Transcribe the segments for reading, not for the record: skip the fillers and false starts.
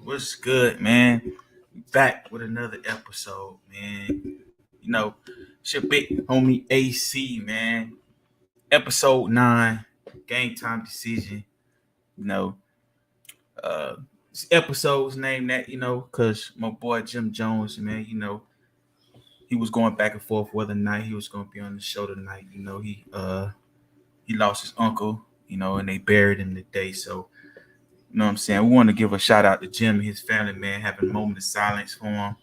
What's good, man? Back with another episode, man. You know, it's your big homie AC, man. Episode 9, game time decision. You know, uh, this episode's named that, because my boy Jim Jones, man, he was going back and forth whether or not he was going to be on the show tonight. He lost his uncle, and they buried him today. So, you know what I'm saying? We want to give a shout out to Jim and his family, man, having a moment of silence for him.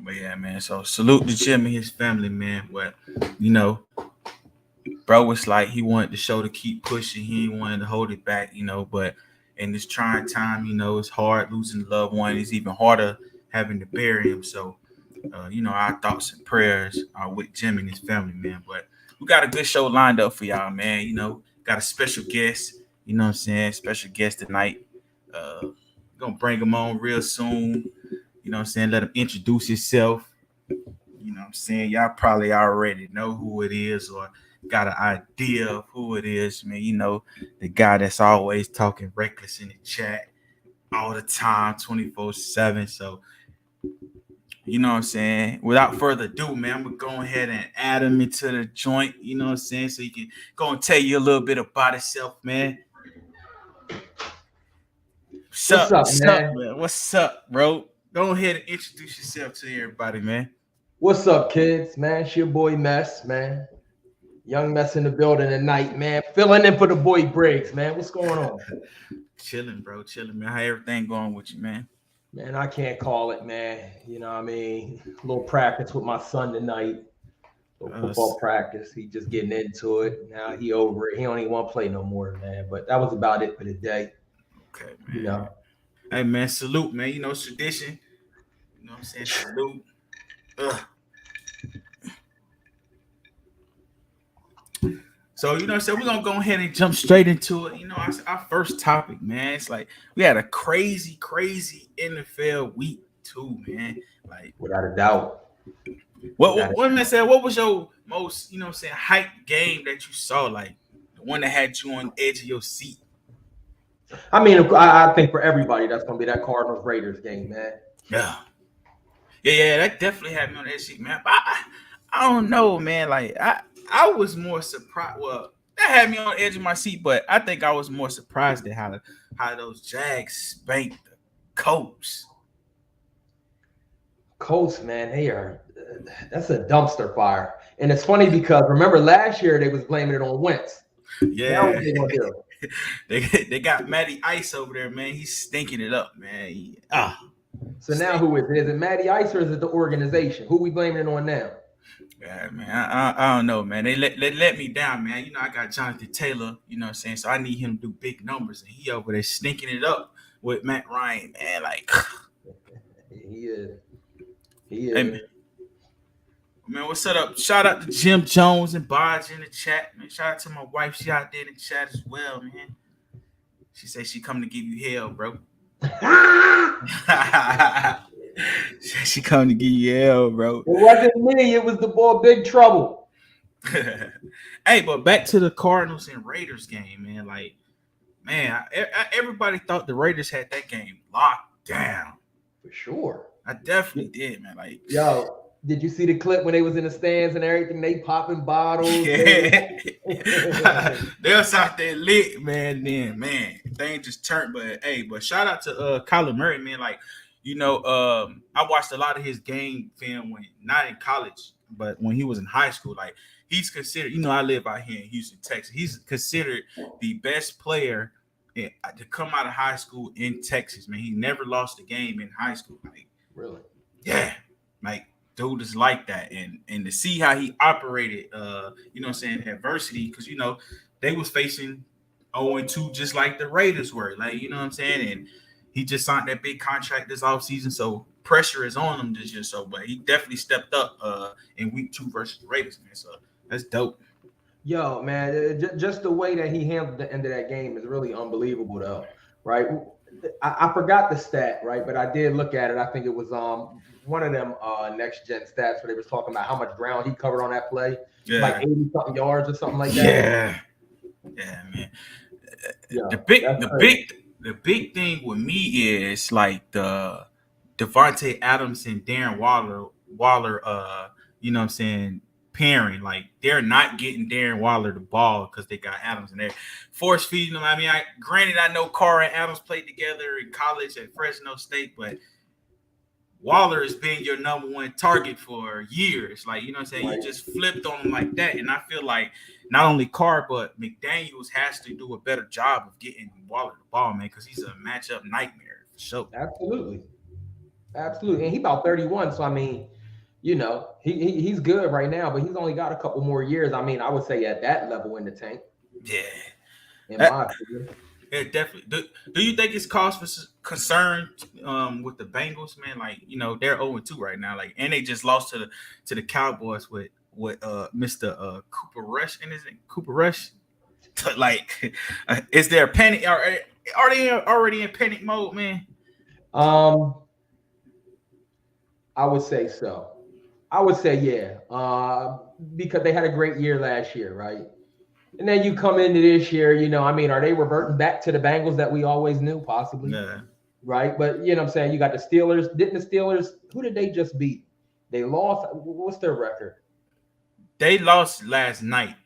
But yeah, man. So salute to Jim and his family, man. But you know, bro was like he wanted the show to keep pushing. He ain't wanted to hold it back, But in this trying time, it's hard losing a loved one. It's even harder having to bury him. So, our thoughts and prayers are with Jim and his family, man. But we got a good show lined up for y'all, man. Got a special guest. You know what I'm saying? Special guest tonight. Gonna bring him on real soon. You know what I'm saying? Let him introduce himself. You know what I'm saying? Y'all probably already know who it is or got an idea of who it is, man. The guy that's always talking reckless in the chat all the time, 24/7. So, you know what I'm saying? Without further ado, man, I'm going to go ahead and add him into the joint, you know what I'm saying? So he can go and tell you a little bit about himself, man. What's up, man? Man? What's up, bro? Go ahead and introduce yourself to everybody, man. What's up, kids? Man, it's your boy Mess, man. Young Mess in the building tonight, man. Filling in for the boy Briggs, man. What's going on? Chilling, bro. Chilling, man. How everything going with you, man? Man, I can't call it, man. You know what I mean? A little practice with my son tonight. Football practice. He just getting into it. Now he over it. He don't even want to play no more, man. But that was about it for the day. Okay, man. Hey, man, salute, man. It's tradition. You know what I'm saying? Salute. Ugh. So, you know what I'm saying? We're going to go ahead and jump straight into it. Our first topic, man. It's like we had a crazy, crazy NFL week, too, man. Like, without a doubt. What was your most, hype game that you saw? Like, the one that had you on the edge of your seat? I mean, I think for everybody, that's going to be that Cardinals Raiders game, man. Yeah, that definitely had me on that seat, man. But I don't know, man. Like, I was more surprised. Well, that had me on the edge of my seat, but I think I was more surprised at how those Jags spanked the Colts. Colts, man, that's a dumpster fire. And it's funny because remember last year they was blaming it on Wentz. Yeah. They got Matty Ice over there, man. He's stinking it up, man. So now who is it? Is it Matty Ice or is it the organization? Who we blaming it on now? Yeah, man. I don't know, man. They let me down, man. I got Jonathan Taylor, you know what I'm saying? So I need him to do big numbers, and he over there stinking it up with Matt Ryan, man. Like he is. Hey, man, what's up? Shout out to Jim Jones and Bodge in the chat, man. Shout out to my wife. She out there in the chat as well, man. She said she coming to give you hell, bro. She coming to give you hell, bro. It wasn't me. It was the boy Big Trouble. Hey, but back to the Cardinals and Raiders game, man. Like, man, everybody thought the Raiders had that game locked down. For sure. I definitely did, man. Like, yo, did you see the clip when they was in the stands and everything? They popping bottles. Yeah. They was out there lit, man. Then, man, things just turned. But shout out to Kyler Murray, man. Like, I watched a lot of his game film when not in college, but when he was in high school. Like, he's considered. I live out here in Houston, Texas. He's considered the best player to come out of high school in Texas, man. He never lost a game in high school. Like, really? Yeah. Like, dude is like that. And to see how he operated, adversity, because, they was facing 0-2 just like the Raiders were. Like, you know what I'm saying? And he just signed that big contract this offseason, so pressure is on him this year. So, but he definitely stepped up in week 2 versus the Raiders, man. So that's dope. Yo, man, just the way that he handled the end of that game is really unbelievable, though, right? I forgot the stat, right? But I did look at it. I think it was one of them next gen stats where they was talking about how much ground he covered on that play, like Yeah. 80 something yards or something like that. Yeah, man. Yeah, The big thing with me is like the Devontae Adams and Darren Waller, you know what I'm saying, pairing. Like they're not getting Darren Waller the ball because they got Adams in there. Force feeding them. I mean, granted I know Carr and Adams played together in college at Fresno State, but Waller has been your number one target for years. Like, you know what I'm saying? Right. You just flipped on him like that. And I feel like not only Carr, but McDaniels has to do a better job of getting Waller the ball, man, because he's a matchup nightmare for sure. Absolutely. And he about 31. So I mean, you know, he's good right now, but he's only got a couple more years. I mean, I would say at that level in the tank. Yeah. In my opinion. Yeah, definitely. Do you think it's cause for concern with the Bengals, man? Like, you know, they're 0-2 right now. Like, and they just lost to the Cowboys with Mr. Cooper Rush, and is it Cooper Rush? Like, is there a panic? Are they already in panic mode, man? I would say so. I would say yeah, because they had a great year last year, right? And then you come into this year, you know, I mean, are they reverting back to the Bengals that we always knew, possibly? Yeah. Right? But, you know what I'm saying? You got the Steelers. Didn't the Steelers, who did they just beat? They lost. What's their record? They lost last night.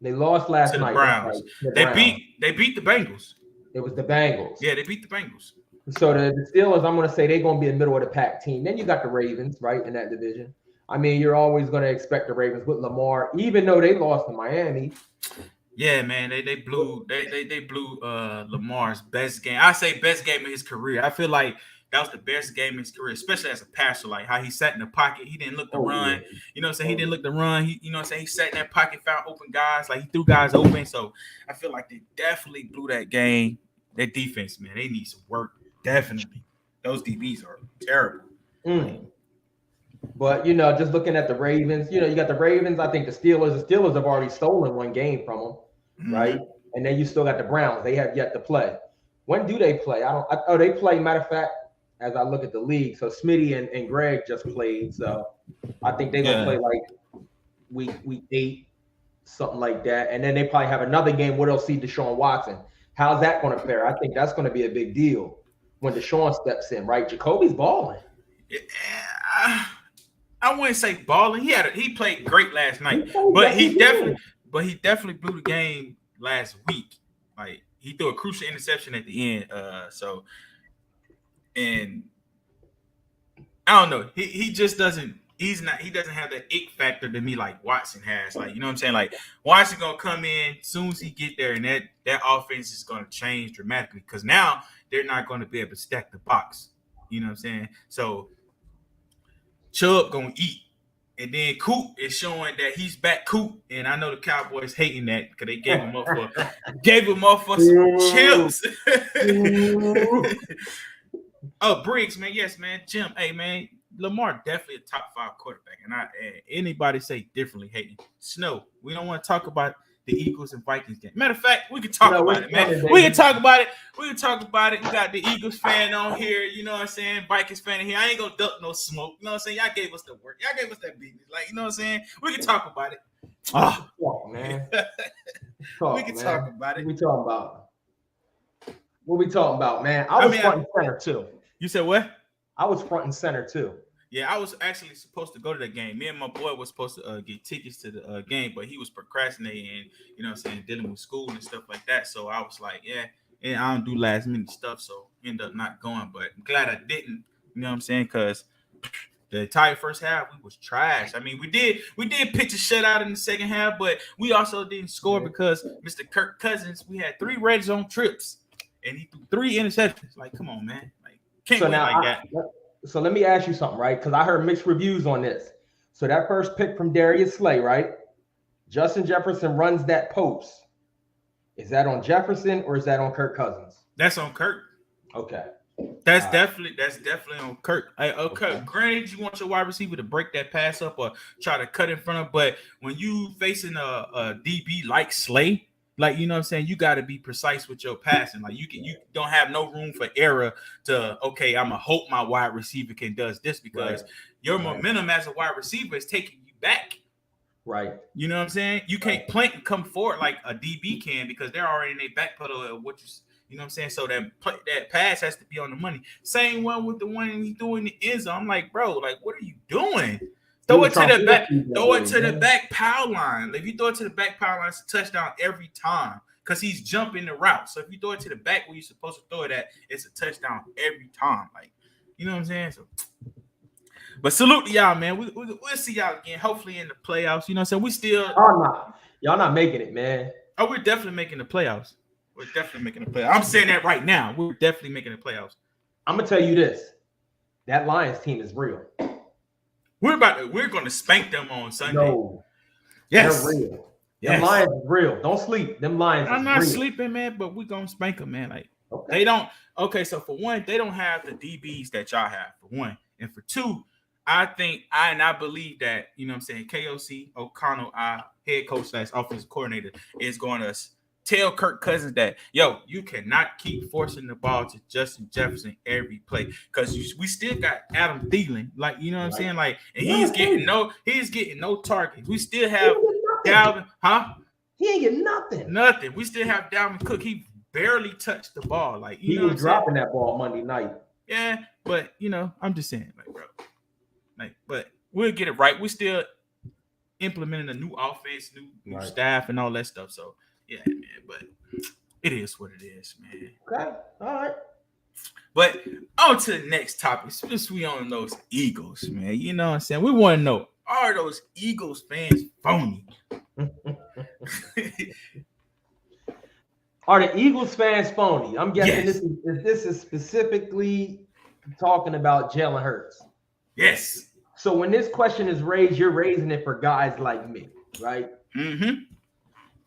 They lost last to the night. Browns. They beat the Bengals. It was the Bengals. Yeah, they beat the Bengals. So the Steelers, I'm going to say they're going to be a middle of the pack team. Then you got the Ravens, right, in that division. I mean, you're always going to expect the Ravens with Lamar, even though they lost to Miami. Yeah, man, they blew Lamar's best game. I say best game of his career. I feel like that was the best game in his career, especially as a passer. Like how he sat in the pocket, he didn't look to run. Yeah. You know what I'm saying? He didn't look to run. He, you know what I'm saying? He sat in that pocket, found open guys. Like he threw guys open. So I feel like they definitely blew that game. That defense, man, they need some work. Definitely, those DBs are terrible. But, you know, just looking at the Ravens, you know, you got the Ravens. I think the Steelers have already stolen one game from them, right? And then you still got the Browns. They have yet to play. When do they play? They play, matter of fact, as I look at the league. So Smitty and Greg just played. So I think they're going to play like week 8, something like that. And then they probably have another game where they'll see Deshaun Watson. How's that going to fare? I think that's going to be a big deal when Deshaun steps in, right? Jacoby's balling. Yeah. I wouldn't say balling. He played great last night, but he definitely blew the game last week. Like he threw a crucial interception at the end. And I don't know. He just doesn't. He doesn't have the ick factor to me like Watson has. Like, you know what I'm saying? Like Watson gonna come in soon as he get there, and that offense is gonna change dramatically because now they're not gonna be able to stack the box. You know what I'm saying? So Chubb gonna eat, and then Coop is showing that he's back. Coop, and I know the Cowboys hating that because they gave him up for some chips. Oh, Briggs, man, yes, man, Jim, hey, man, Lamar definitely a top 5 quarterback, and anybody say differently hating. Snow, we don't want to talk about the Eagles and Vikings game. Matter of fact, we can talk about it, man. We can talk about it. You got the Eagles fan on here, you know what I'm saying? Vikings fan in here. I ain't gonna duck no smoke. You know what I'm saying? Y'all gave us the work. Y'all gave us that business. Like, you know what I'm saying? We can talk about it. Talk, man. We can talk about it. What we talking about, man? I was front and center too. You said what? I was front and center too. Yeah, I was actually supposed to go to the game. Me and my boy was supposed to get tickets to the game, but he was procrastinating and, you know what I'm saying, dealing with school and stuff like that. So I was like, yeah, and I don't do last minute stuff, so end up not going. But I'm glad I didn't, you know what I'm saying, because the entire first half we was trash. I mean, we did pitch a shutout in the second half, but we also didn't score because Mr. Kirk Cousins, we had 3 red zone trips and he threw 3 interceptions. Like, come on, man. Like, can't win like that. So let me ask you something, right? Because I heard mixed reviews on this. So that first pick from Darius Slay, right? Justin Jefferson runs that post. Is that on Jefferson or is that on Kirk Cousins? That's on Kirk. Okay. That's definitely on Kirk. Okay. Granted, you want your wide receiver to break that pass up or try to cut in front of, but when you facing a DB like Slay, Like, you know what I'm saying? You got to be precise with your passing. Like, you don't have no room for error to, okay, I'm going to hope my wide receiver does this, because your momentum as a wide receiver is taking you back. Right. You know what I'm saying? You can't plant and come forward like a DB can, because they're already in their back pedal of what you know what I'm saying? So that pass has to be on the money. Same one with the one he threw in the end zone. I'm like, bro, like, what are you doing? Throw it to the back. Throw it to the back power line. Like, if you throw it to the back power line, it's a touchdown every time, because he's jumping the route. So if you throw it to the back where you're supposed to throw it at, it's a touchdown every time. Like, you know what I'm saying? So, but salute to y'all, man. We'll see y'all again, hopefully in the playoffs. You know what I'm saying? We still. Y'all not making it, man. Oh, we're definitely making the playoffs. We're definitely making the playoffs. I'm saying that right now. We're definitely making the playoffs. I'm gonna tell you this: that Lions team is real. We're going to spank them on Sunday. No, yes, they're real. Yes. Them Lions is real. Don't sleep. Them Lions. I'm not sleeping, man. But we're gonna spank them, man. Like, they don't. Okay, so for one, they don't have the DBs that y'all have. For one, and for two, I believe that, you know what I'm saying, KOC O'Connell, our head coach / offensive coordinator, is going to tell Kirk Cousins that, yo, you cannot keep forcing the ball to Justin Jefferson every play, because we still got Adam Thielen, like, you know what I'm saying, like, and he's getting no targets. We still have Dalvin, He ain't getting nothing. We still have Dalvin Cook. He barely touched the ball, like, he was dropping that ball Monday night. Yeah, but you know, I'm just saying, like, bro, like, but we'll get it right. We still implementing a new offense, new staff, and all that stuff. So. Yeah, man, but it is what it is, man. Okay, all right. But on to the next topic. Since we on those Eagles, man, you know what I'm saying? We want to know, are those Eagles fans phony? Are the Eagles fans phony? I'm guessing this is specifically talking about Jalen Hurts. Yes. So when this question is raised, you're raising it for guys like me, right? Mm-hmm.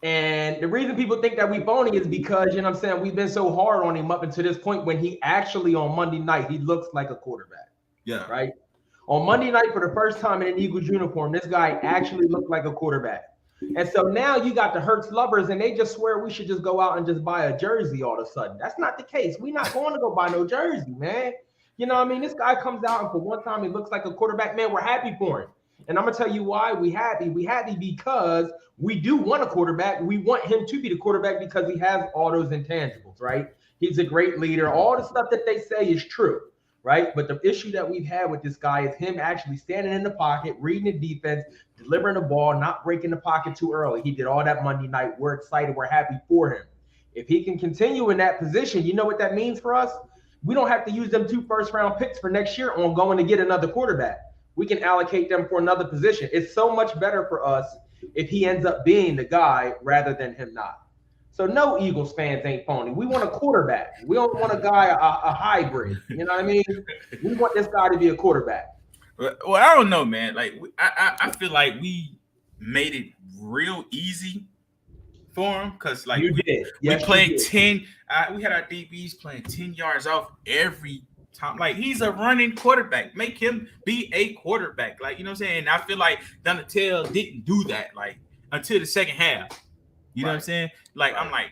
And the reason people think that we phony is because, you know what I'm saying, we've been so hard on him up until this point, when he actually on Monday night, he looks like a quarterback. Yeah. Right? On Monday night, for the first time in an Eagles uniform, this guy actually looked like a quarterback. And so now you got the Hurts lovers, and they just swear we should just go out and just buy a jersey all of a sudden. That's not the case. We're not going to go buy no jersey, man. You know what I mean? This guy comes out, and for one time he looks like a quarterback. Man, we're happy for him. And I'm going to tell you why we happy. We happy because we do want a quarterback. We want him to be the quarterback because he has all those intangibles, right? He's a great leader. All the stuff that they say is true, right? But the issue that we've had with this guy is him actually standing in the pocket, reading the defense, delivering the ball, not breaking the pocket too early. He did all that Monday night. We're excited. We're happy for him. If he can continue in that position, you know what that means for us? We don't have to use them 2 first-round picks for next year on going to get another quarterback. We can allocate them for another position. It's so much better for us if he ends up being the guy rather than him not. So no, Eagles fans ain't phony. We want a quarterback. We don't want a guy, a hybrid. You know what I mean? We want this guy to be a quarterback. Well, I don't know, man. Like, I feel like we made it real easy for him, because, like, we played 10. We had our DBs playing 10 yards off every time. Like, he's a running quarterback. Make him be a quarterback. Like, you know what I'm saying? And I feel like Donatello didn't do that, like, until the second half. You know what I'm saying? Like, I'm like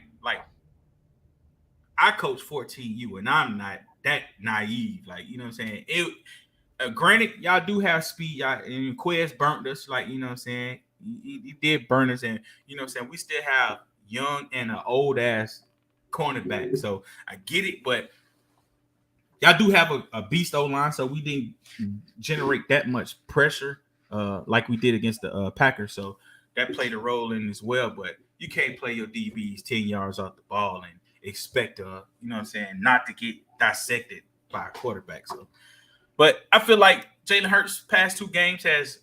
I coach 14U, and I'm not that naive. Like, you know what I'm saying? Granted, y'all do have speed. Y'all, and Quez burnt us. Like, you know what I'm saying? He did burn us, and you know what I'm saying? We still have young and an old ass cornerback. So I get it, but y'all do have a beast O-line, so we didn't generate that much pressure like we did against the Packers. So that played a role in as well. But you can't play your DBs 10 yards off the ball and expect you know what I'm saying, not to get dissected by a quarterback. So, but I feel like Jalen Hurts' past 2 games has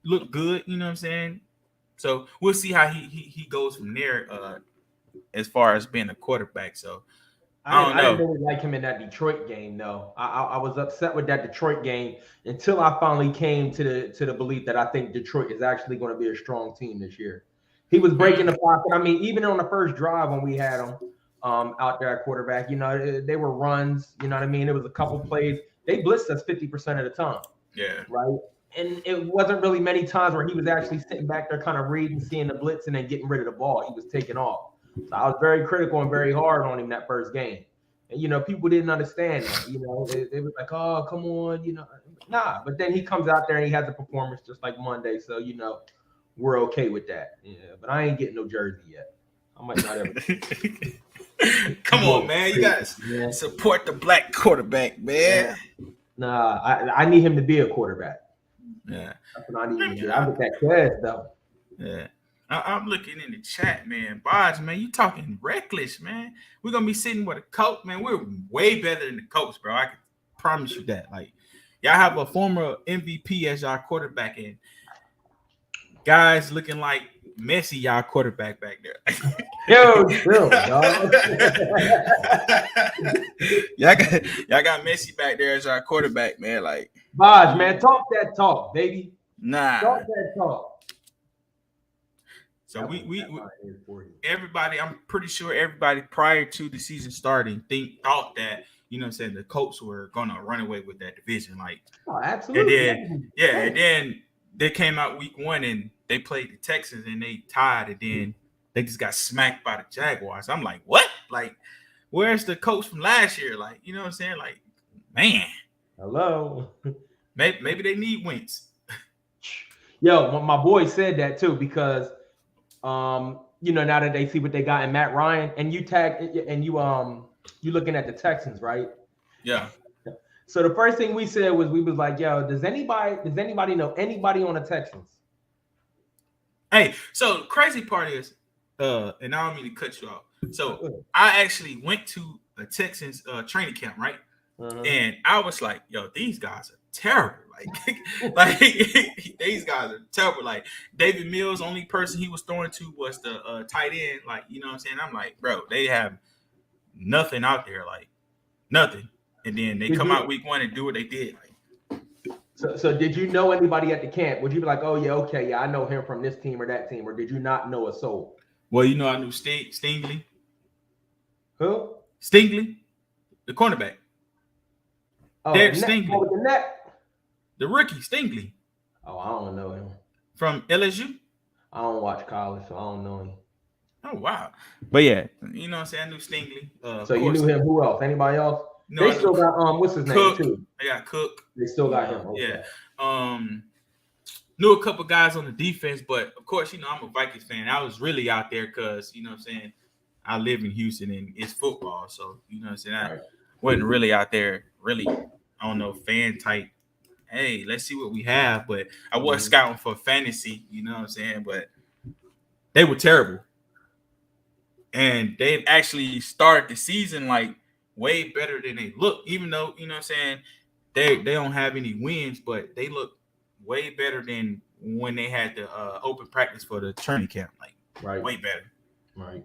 looked good, you know what I'm saying? So we'll see how he goes from there as far as being a quarterback. So I don't know. I didn't really like him in that Detroit game, though. I was upset with that Detroit game until I finally came to the belief that I think Detroit is actually going to be a strong team this year. He was breaking the pocket. I mean, even on the first drive when we had him out there at quarterback, you know, they were runs. You know what I mean? It was a couple plays. They blitzed us 50% of the time. Yeah. Right. And it wasn't really many times where he was actually sitting back there kind of reading, seeing the blitz, and then getting rid of the ball. He was taking off. So I was very critical and very hard on him that first game. And, people didn't understand that. They was like, oh, come on, nah. But then he comes out there and he has a performance just like Monday. So, we're okay with that. Yeah, but I ain't getting no jersey yet. I might not ever. Come on, man. You guys support the black quarterback, man. Nah, I need him to be a quarterback. Yeah. That's what I need him to do. I get that cash, though. Yeah. I'm looking in the chat, man. Bodge, man, you talking reckless, man. We're going to be sitting with a coach, man. We're way better than the coach, bro. I can promise you that. Like, y'all have a former MVP as y'all quarterback, and guys looking like Messi, y'all quarterback back there. Yo, chill, dog. y'all got Messi back there as our quarterback, man. Like, Bodge, man, talk that talk, baby. Nah. Talk that talk. So everybody, I'm pretty sure everybody prior to the season starting thought that, the Colts were gonna run away with that division. Like, absolutely. And then they came out week 1 and they played the Texans and they tied, and then they just got smacked by the Jaguars. I'm like, what? Like, where's the coach from last year? Like, you know what I'm saying? Like, man. Hello. Maybe they need Wentz. Yo, my boy said that too, because now that they see what they got in Matt Ryan, and you looking at the Texans, right? Yeah. So the first thing we said was, we was like, yo, does anybody know anybody on the Texans? Hey, so the crazy part is, and I don't mean to cut you off. So I actually went to a Texans training camp, right? Uh-huh. And I was like, yo, these guys are terrible. Like these guys are terrible. Like, David Mills, only person he was throwing to was the tight end. Like, you know what I'm saying? I'm like, bro, they have nothing out there, like nothing. And then they come out week 1 and do what they did. Like, so did you know anybody at the camp? Would you be like, oh yeah, okay, yeah, I know him from this team or that team, or did you not know a soul? Well, I knew Stingley. Who? Stingley, the cornerback. Oh, Derek Stingley. The rookie, Stingley. Oh, I don't know him. From LSU? I don't watch college, so I don't know him. Oh, wow. But yeah, you know what I'm saying? I knew Stingley. So you knew him. Who else? Anybody else? No, they still got what's his Cook. name too? They got Cook. They still got him. Okay. Yeah. Knew a couple guys on the defense, but of course, I'm a Vikings fan. I was really out there because, you know what I'm saying, I live in Houston and it's football. So, you know what I'm saying, I wasn't really out there really, I don't know, fan type. Hey, let's see what we have. But I was scouting for fantasy, you know what I'm saying? But they were terrible. And they've actually started the season like way better than they look, even though, you know what I'm saying, they don't have any wins, but they look way better than when they had the open practice for the training camp. Like, way better. Right.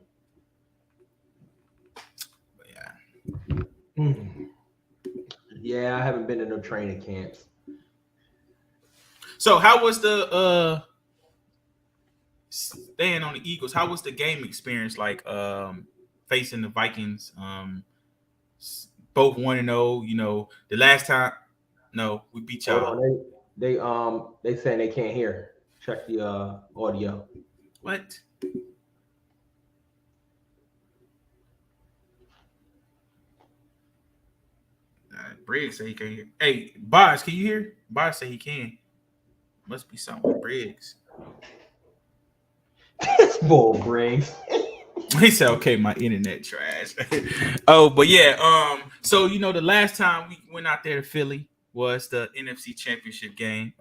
But yeah. Yeah, I haven't been to no training camps. So how was the staying on the Eagles? How was the game experience like facing the Vikings? Both 1-0, the last time we beat y'all. They saying they can't hear. Check the audio. What? Briggs say he can hear. Hey, Boz, can you hear? Boz say he can. Must be something with Briggs. This bull, Briggs. He said, "Okay, my internet trash." Oh, but yeah. So the last time we went out there to Philly was the NFC Championship game.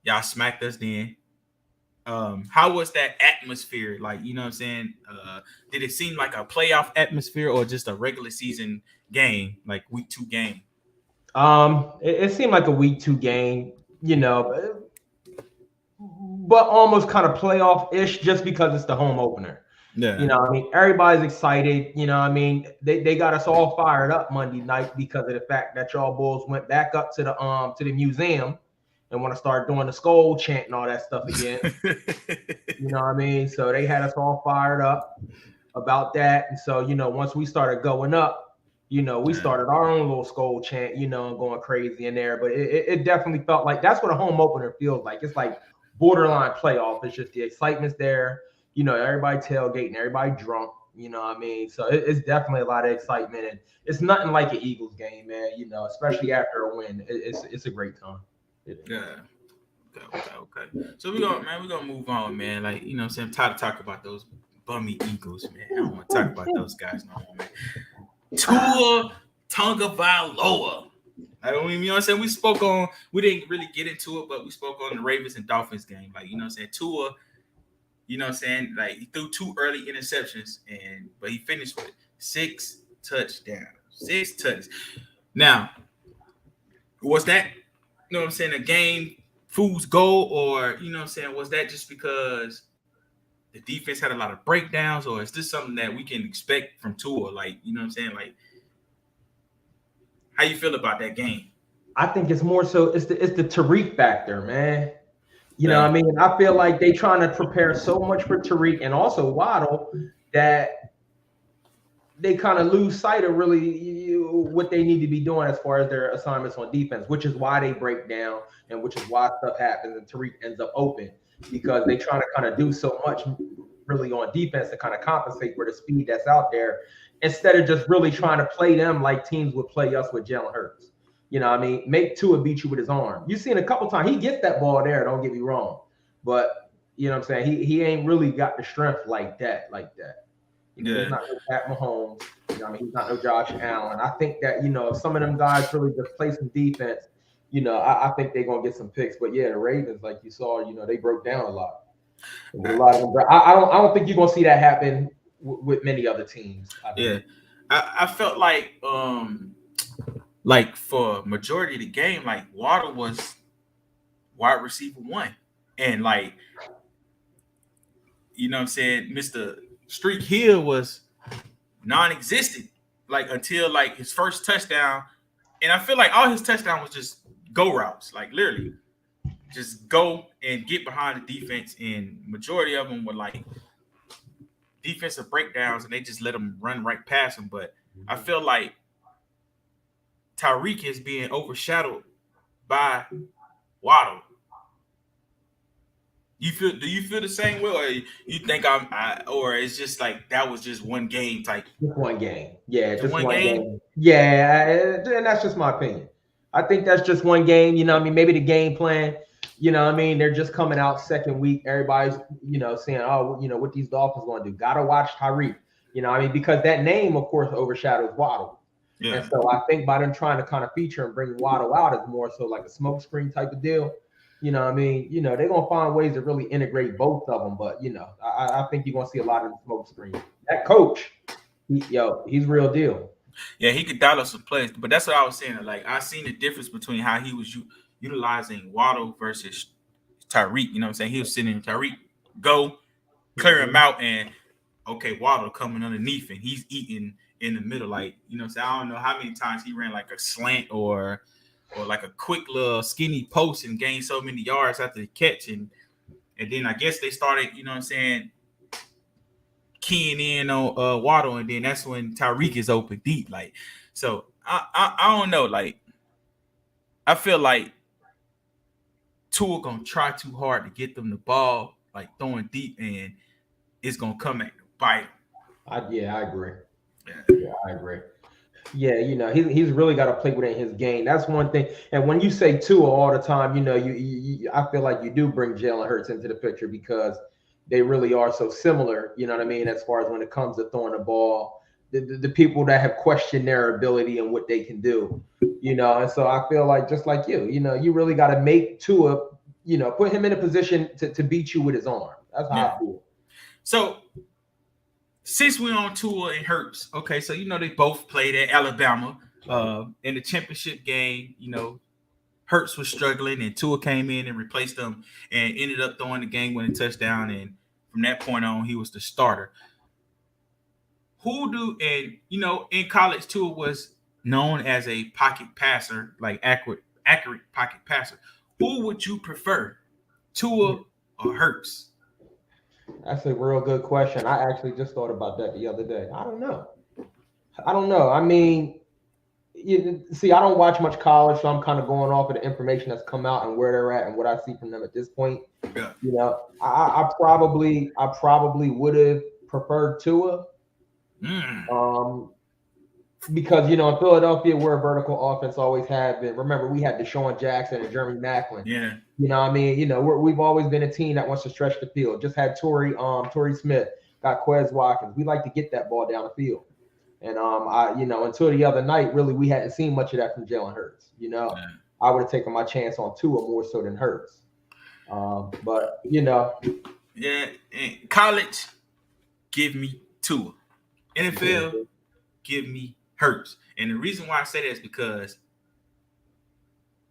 Y'all smacked us then. How was that atmosphere? Like, you know what I'm saying? Did it seem like a playoff atmosphere or just a regular season game, like week 2 game? It seemed like a week 2 game, but almost kind of playoff-ish just because it's the home opener. Yeah. Everybody's excited. They got us all fired up Monday night because of the fact that y'all Bulls went back up to the museum and want to start doing the skull chant and all that stuff again. So they had us all fired up about that. And so, once we started going up, we started our own little skull chant, and going crazy in there. But it definitely felt like that's what a home opener feels like. It's like borderline playoff. It's just the excitement's there. everybody tailgating, everybody drunk. You know what I mean? So it's definitely a lot of excitement, and it's nothing like an Eagles game, man. Especially after a win, it's a great time. Yeah. Okay. So we're gonna move on, man. Like, I'm saying, I'm tired of talking about those bummy Eagles, man. I don't want to talk about those guys no more, man. Tua Tagovailoa. I'm saying? We didn't really get into it, but we spoke on the Ravens and Dolphins game. Like, Tua, like he threw 2 early interceptions, but he finished with 6 touchdowns. 6 touchdowns. Now, was that, a game fool's goal, or was that just because the defense had a lot of breakdowns, or is this something that we can expect from Tua? Like, like, how you feel about that game? I think it's more so it's the Tariq factor, man. You know what I mean? I feel like they trying to prepare so much for Tariq and also Waddle that they kind of lose sight of really what they need to be doing as far as their assignments on defense, which is why they break down and which is why stuff happens and Tariq ends up open, because they trying to kind of do so much really on defense to kind of compensate for the speed that's out there, instead of just really trying to play them like teams would play us with Jalen Hurts. You know what I mean? Make Tua beat you with his arm. You've seen a couple times. He gets that ball there, don't get me wrong. But, you know what I'm saying? He ain't really got the strength like that. He's not no Pat Mahomes. You know what I mean? He's not no Josh Allen. I think that, if some of them guys really just play some defense, I think they're going to get some picks. But, yeah, the Ravens, like you saw, they broke down a lot. A lot of them, I don't think you're going to see that happen with many other teams. I felt like for majority of the game, like Waddle was wide receiver 1. And like, Mr. Streak Hill was non-existent, like until like his first touchdown. And I feel like all his touchdown was just go routes, like literally just go and get behind the defense. And majority of them were like defensive breakdowns, and they just let them run right past him. But I feel like Tyreek is being overshadowed by Waddle. Do you feel the same way, or you think or it's just like that was just one game type? Just one game, yeah, just one game. Yeah, and that's just my opinion. I think that's just one game. You know what I mean? Maybe the game plan. You know what I mean? They're just coming out second week. Everybody's saying, oh, what these Dolphins going to do? Gotta watch Tyreek. You know what I mean? Because that name, of course, overshadows Waddle. Yeah. And so I think by them trying to kind of feature and bring Waddle out is more so like a smokescreen type of deal. You know what I mean? They're going to find ways to really integrate both of them. But, I think you're going to see a lot of the smoke screen. That coach, he's real deal. Yeah, he could dial up some plays. But that's what I was saying. Like, I seen the difference between how he was utilizing Waddle versus Tyreek. You know what I'm saying? He was sitting in Tyreek, go, clear him out, and, okay, Waddle coming underneath, and he's eating in the middle. Like, so I don't know how many times he ran like a slant or like a quick little skinny post and gained so many yards after the catch. And then I guess they started, keying in on Waddle, and then that's when Tyreek is open deep. Like, so I don't know. Like, I feel like Tua gonna try too hard to get them the ball, like throwing deep, and it's gonna come at the bite. I agree. Yeah, I agree. Yeah, he's really got to play within his game. That's one thing. And when you say Tua all the time, I feel like you do bring Jalen Hurts into the picture because they really are so similar. You know what I mean? As far as when it comes to throwing the ball, the people that have questioned their ability and what they can do. And so I feel like just like you really got to make Tua, put him in a position to beat you with his arm. That's how I feel. So, since we're on Tua and Hurts, okay, so they both played at Alabama in the championship game. Hurts was struggling, and Tua came in and replaced him and ended up throwing the game-winning touchdown. And from that point on, he was the starter. In college, Tua was known as a pocket passer, like accurate pocket passer. Who would you prefer, Tua or Hurts? That's a real good question. I actually just thought about that the other day. I don't know. I mean, see, I don't watch much college, so I'm kind of going off of the information that's come out and where they're at and what I see from them at this point. Yeah. You know, I probably would have preferred Tua. Because in Philadelphia, we're a vertical offense, always have been. Remember, we had Deshaun Jackson and Jeremy Maclin. Yeah. You know what I mean? We've always been a team that wants to stretch the field. Just had Torrey Smith, got Quez Watkins. We like to get that ball down the field. And until the other night, really, we hadn't seen much of that from Jalen Hurts. I would have taken my chance on Tua more so than Hurts. But yeah, in college, give me Tua. NFL, give me Hurts. And the reason why I say that is because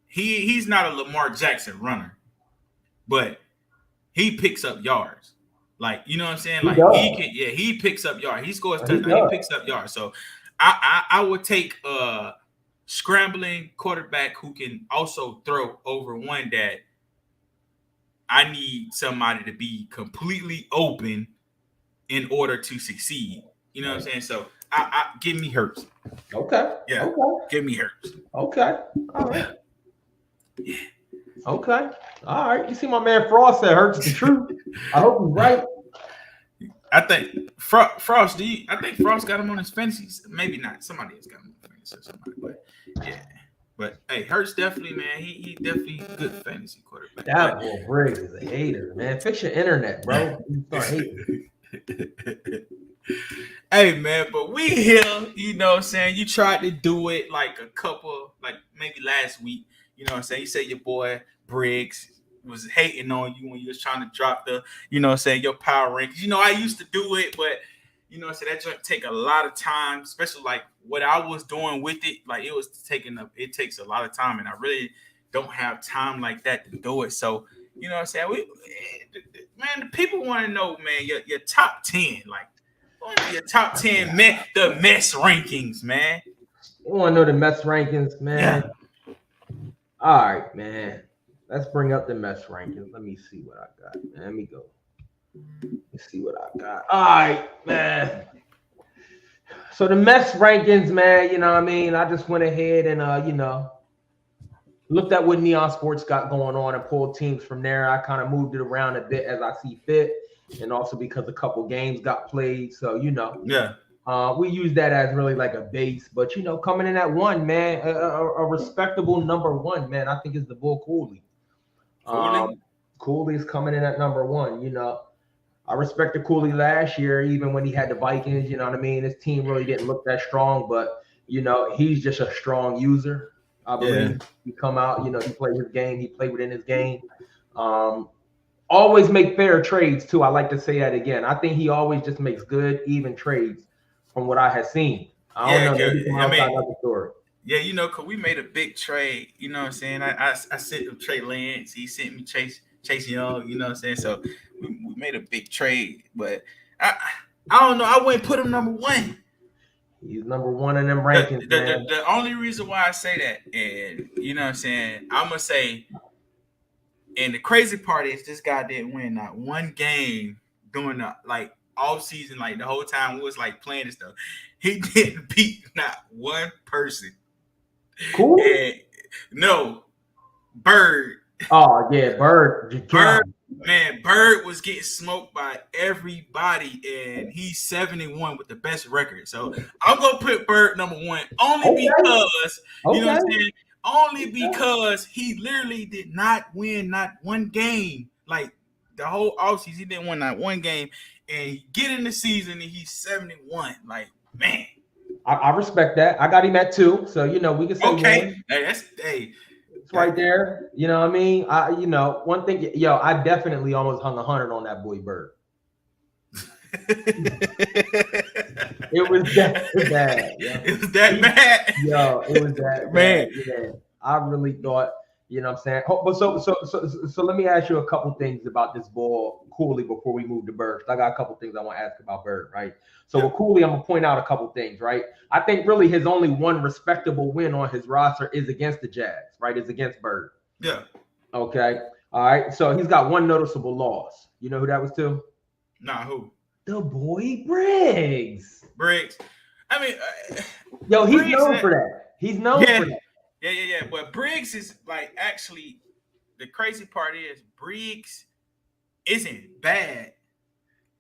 he's not a Lamar Jackson runner, but he picks up yards. Like, you know what I'm saying? Like he picks up yards. He scores touchdowns. He picks up yards. So I would take a scrambling quarterback who can also throw over one that I need somebody to be completely open in order to succeed. You know what I'm saying? So I give me Hurts. Okay. Yeah. Okay. Give me Hurts. Okay. All right. Yeah. Okay. All right. You see my man Frost said Hurts is the truth. I hope he's right. I think Frost. I think Frost got him on his fantasy. Maybe not. Somebody else got him on fantasy or somebody. But yeah. But hey, Hurts definitely, man. He definitely good fantasy quarterback. That boy Briggs is a hater, man. Fix your internet, bro. You start hating. Hey man, but we here, you know what I'm saying? You tried to do it like maybe last week, you know what I'm saying? You said your boy Briggs was hating on you when you was trying to drop the, you know what I'm saying, your power rankings. I used to do it, but you know what I'm saying, that joint take a lot of time, especially like what I was doing with it. Like it takes a lot of time, and I really don't have time like that to do it. So, you know what I'm saying? Man, the people want to know, man, your top 10, like your top 10 the mess rankings, man. You want to know the mess rankings, man? Yeah. All right, man. Let's bring up the mess rankings. Let me see what I got, man. Let me go. Let's see what I got. All right, man. So the mess rankings, man, you know what I mean? I just went ahead and, looked at what Neon Sports got going on and pulled teams from there. I kind of moved it around a bit as I see fit, and also because a couple games got played. So, we use that as really like a base. But, coming in at one, man, a respectable number one, man, I think is the Bull Cooley. Cooley's coming in at number one. I respected Cooley last year, even when he had the Vikings. You know what I mean? His team really didn't look that strong, but, he's just a strong user. I believe he come out, he played his game. He played within his game. Always make fair trades too. I like to say that again. I think he always just makes good, even trades from what I have seen. I don't know. Cause we made a big trade. You know what I'm saying? I sent him Trey Lance. He sent me Chase Young. You know what I'm saying? So we made a big trade. But I don't know. I wouldn't put him number one. He's number one in them rankings. The only reason why I say that, and you know what I'm saying, I'm gonna say, and the crazy part is this guy didn't win not one game during the off season, like the whole time we was playing and stuff. He didn't beat not one person. Cool. No, Bird. Oh yeah, Bird. Bird was getting smoked by everybody, and he's 71 with the best record. So I'm gonna put Bird number one only because you know what I'm saying. Only because he literally did not win not one game. Like the whole offseason, he didn't win not one game, and he get in the season and he's 71. Like, man. I respect that. I got him at 2, so we can say okay. Hey, it's right there. You know what I mean? One thing, I definitely almost hung 100 on that boy Bird. It was that bad. It was that bad. It was that man. Bad. Yeah. I really thought, you know what I'm saying? But so let me ask you a couple things about this ball Cooley before we move to Bird. I got a couple things I want to ask about Bird, right? So with Cooley, I'm gonna point out a couple things, right? I think really his only one respectable win on his roster is against the Jags, right? It's against Bird. Yeah. Okay. All right. So he's got one noticeable loss. You know who that was to? Nah, who? The boy Briggs. Briggs. I mean, he's known for that. He's known for that. Yeah. But Briggs is like actually. Yeah. But Briggs is like actually the crazy part is Briggs isn't bad.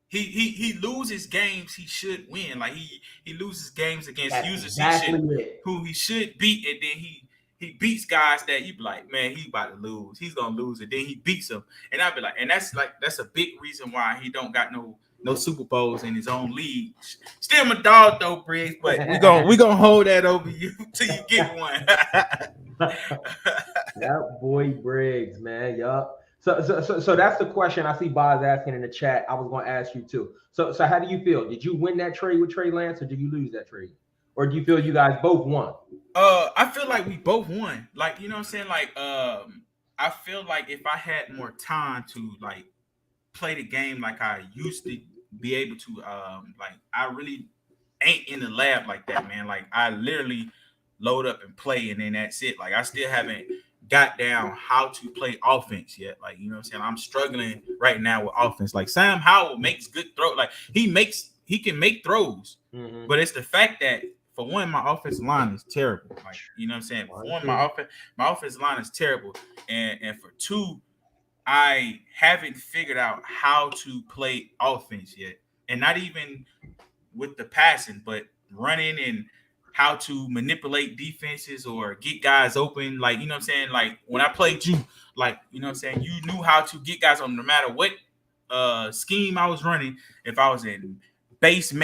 He loses games he should win. Like he loses games against That's users exactly who he should beat, and then he beats guys that you be like, man, he's about to lose. He's gonna lose, and then he beats them. And I'd be like, and that's a big reason why he don't got no Super Bowls in his own league. Still my dog though, Briggs, but we gonna hold that over you till you get one. That boy Briggs, man. Yup. So that's the question I see Boz asking in the chat. I was going to ask you too. So how do you feel? Did you win that trade with Trey Lance, or did you lose that trade? Or do you feel you guys both won? I feel like we both won. Like, you know what I'm saying? Like, I feel like if I had more time to like play the game like I used to be able to, like I really ain't in the lab like that, man. Like I literally load up and play, and then that's it. Like I still haven't got down how to play offense yet. Like, you know what I'm saying? I'm struggling right now with offense. Like Sam Howell makes good throws. Like he can make throws, but it's the fact that for one, my offensive line is terrible. Like, you know what I'm saying? For one, my offensive line is terrible. And for two, I haven't figured out how to play offense yet. And not even with the passing, but running and how to manipulate defenses or get guys open. Like, you know what I'm saying? Like when I played you, like, you know what I'm saying? You knew how to get guys on no matter what scheme I was running. If I was in base, you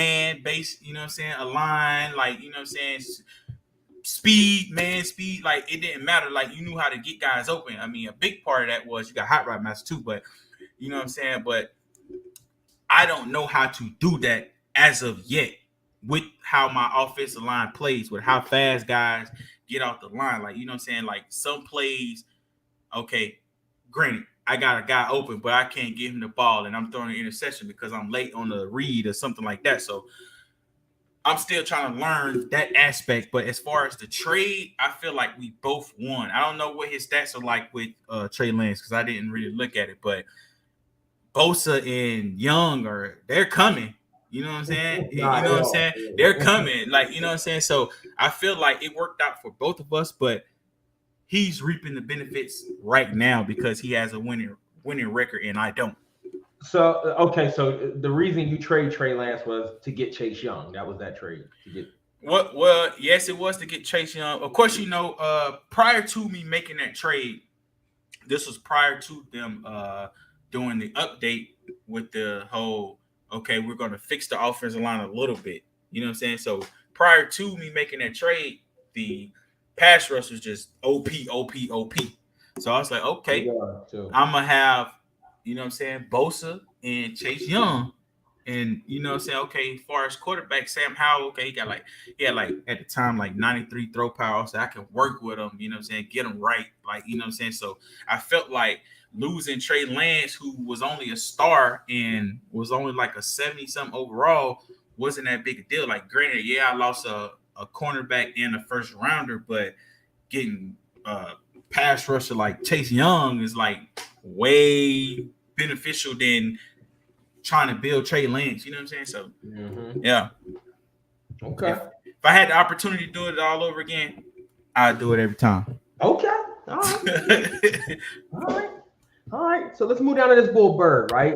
know what I'm saying? A line, like, you know what I'm saying? Speed, like it didn't matter. Like you knew how to get guys open. I mean, a big part of that was you got hot rod match too, but you know what I'm saying? But I don't know how to do that as of yet with how my offensive line plays, with how fast guys get off the line. Like, you know what I'm saying? Like some plays, okay, granted, I got a guy open, but I can't give him the ball and I'm throwing an interception because I'm late on the read or something like that. So I'm still trying to learn that aspect. But as far as the trade, I feel like we both won. I don't know what his stats are like with Trey Lance because I didn't really look at it, but Bosa and Young they're coming. You know what I'm saying? You know what I'm saying? They're coming. Like, you know what I'm saying? So I feel like it worked out for both of us, but he's reaping the benefits right now because he has a winning record and I don't. So, okay. So the reason you trade Trey Lance was to get Chase Young. That was that trade. Well, yes, it was to get Chase Young. Of course, you know, prior to me making that trade, this was prior to them doing the update with the whole, okay, we're going to fix the offensive line a little bit. You know what I'm saying? So prior to me making that trade, the pass rush was just OP. So I was like, okay, I'm going to have, you know what I'm saying, Bosa and Chase Young. And, you know what I'm saying, okay, as far as quarterback, Sam Howell, okay, he had like at the time, like 93 throw power. So I can work with him, you know what I'm saying, get him right. Like, you know what I'm saying? So I felt like losing Trey Lance, who was only a star and was only like a 70-something overall, wasn't that big a deal. Like, granted, yeah, I lost a cornerback and a first rounder, but getting pass rusher like Chase Young is like way beneficial than trying to build Trey Lance. You know what I'm saying? So, yeah. Okay. If I had the opportunity to do it all over again, I'd do it every time. Okay. All right. All right. So let's move down to this Bull Bird, right?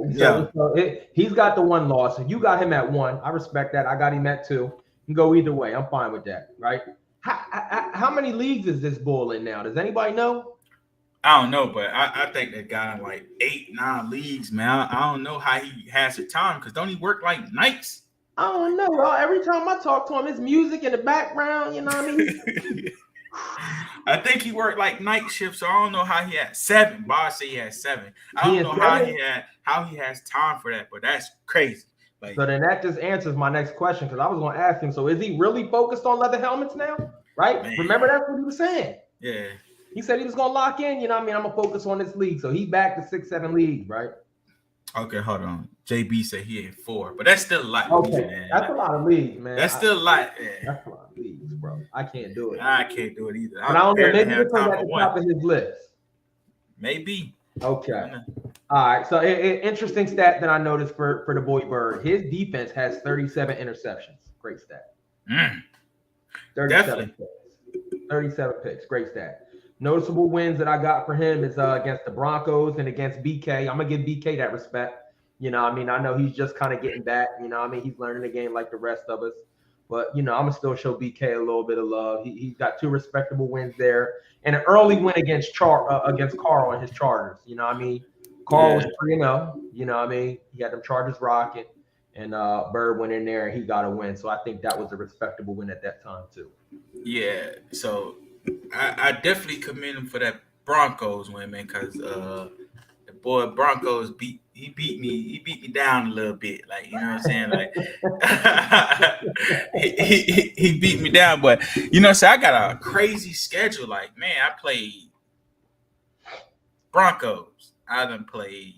He's got the one loss. So you got him at 1. I respect that. I got him at 2. You can go either way. I'm fine with that, right? How many leagues is this Bull in now? Does anybody know? I don't know, but I think that guy in like 8-9 leagues, man. I don't know how he has the time because don't he work like nights? I don't know. Bro. Every time I talk to him, it's music in the background. You know what I mean? I think he worked like night shifts, so I don't know how he had 7. Boss said he had 7. I don't know how he has time for that, but that's crazy. Like, so then that just answers my next question because I was going to ask him. So is he really focused on leather helmets now? Right? Man. Remember that's what he was saying. Yeah. He said he was going to lock in. You know what I mean? I'm going to focus on this league. So he's back to 6-7 leagues, right? Okay, hold on. JB said he had 4, but that's still a lot. Okay, man. That's a lot of leagues, man. That's still a lot. Yeah. That's a lot of leagues, bro. I can't do it. I can't do it either. But I don't know. Maybe this one's at the top of his list. Maybe. Okay. All right. So interesting stat that I noticed for the boy Bird. His defense has 37 interceptions. Great stat. 37. Definitely. 37 picks. Great stat. Noticeable wins that I got for him is against the Broncos and against BK. I'm going to give BK that respect. You know, I mean, I know he's just kind of getting back. You know, I mean, he's learning the game like the rest of us. But, you know, I'm going to still show BK a little bit of love. He's got 2 respectable wins there. And an early win against Carl and his Chargers. You know, I mean, Carl was 3-0. You know, I mean, he had them Chargers rocking. And Bird went in there and he got a win. So I think that was a respectable win at that time, too. Yeah. So I definitely commend him for that Broncos win, man, because the boy Broncos beat me down a little bit, like, you know what I'm saying, like he beat me down, but you know, so I got a crazy schedule. Like, man, I played Broncos, I done played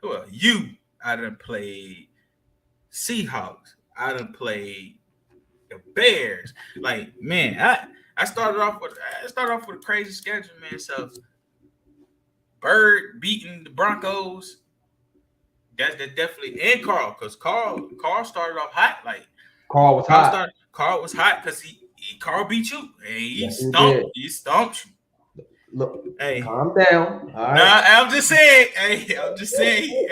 I done played Seahawks, I done played the Bears. Like, man, I started off with a crazy schedule, man. So Bird beating the Broncos, that's definitely, and Carl, because Carl started off hot. Like, Carl was hot. Carl was hot because Carl beat you, and he stomped you. Look, hey, calm down. All right. Nah, I'm just saying.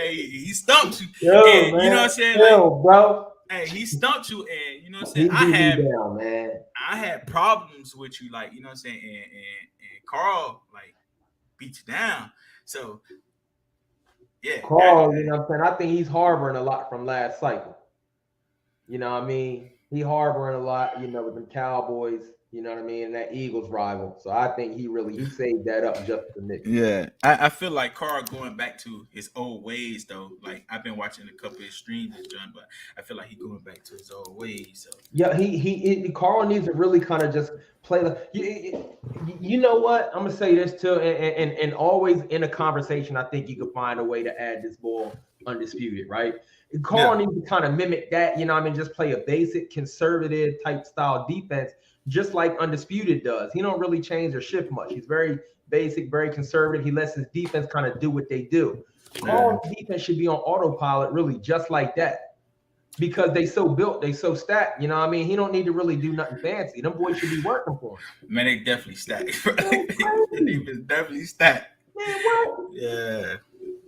He stumped you. Yo, and, man. You know what I'm saying? Yo, like, bro. Hey, he stumped you, and you know what I'm saying. I had problems with you, like, you know what I'm saying, and Carl like beat you down. So yeah, Carl, you know what I'm saying. I think he's harboring a lot from last cycle. You know what I mean? He harboring a lot, you know, with them Cowboys. You know what I mean? And that Eagles rival. So I think he saved that up just for Nick. Yeah. I feel like Carl going back to his old ways, though. Like, I've been watching a couple of his streams, John, but I feel like he's going back to his old ways. So yeah, Carl needs to really kind of just play you know what? I'm gonna say this too, and always in a conversation, I think you could find a way to add this ball undisputed, right? Carl needs to kind of mimic that, you know what I mean, just play a basic conservative type style defense. Just like Undisputed does. He don't really change or shift much. He's very basic, very conservative. He lets his defense kind of do what they do. Carl's defense should be on autopilot, really, just like that. Because they so built, they so stacked. You know what I mean? He don't need to really do nothing fancy. Them boys should be working for him. Man, they definitely stacked. They was definitely stacked. Man, what? Yeah.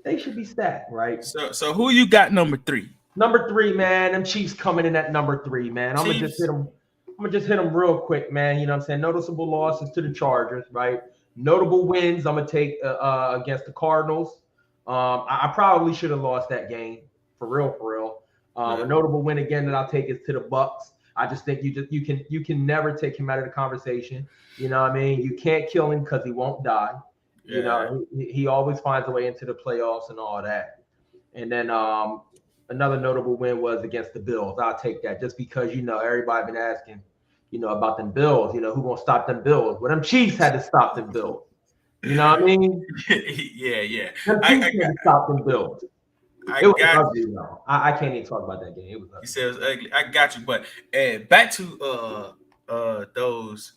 They should be stacked, right? So who you got number 3? Number 3, man. Them Chiefs coming in at number 3, man. I'm going to just hit them real quick, man. You know what I'm saying? Noticeable losses to the Chargers, right? Notable wins I'm going to take against the Cardinals. I probably should have lost that game, for real. A notable win again that I'll take is to the Bucks. I just think you can never take him out of the conversation. You know what I mean? You can't kill him because he won't die. Yeah. You know, he always finds a way into the playoffs and all that. And then another notable win was against the Bills. I'll take that just because, you know, everybody been asking, you know, about them Bills. You know, who gonna stop them Bills? Well, them Chiefs had to stop them Bills. You know what I mean? Yeah. Them Chiefs had to stop them Bills. It was ugly, though. I can't even talk about that game. It was ugly. You said it was ugly. I got you, but back to those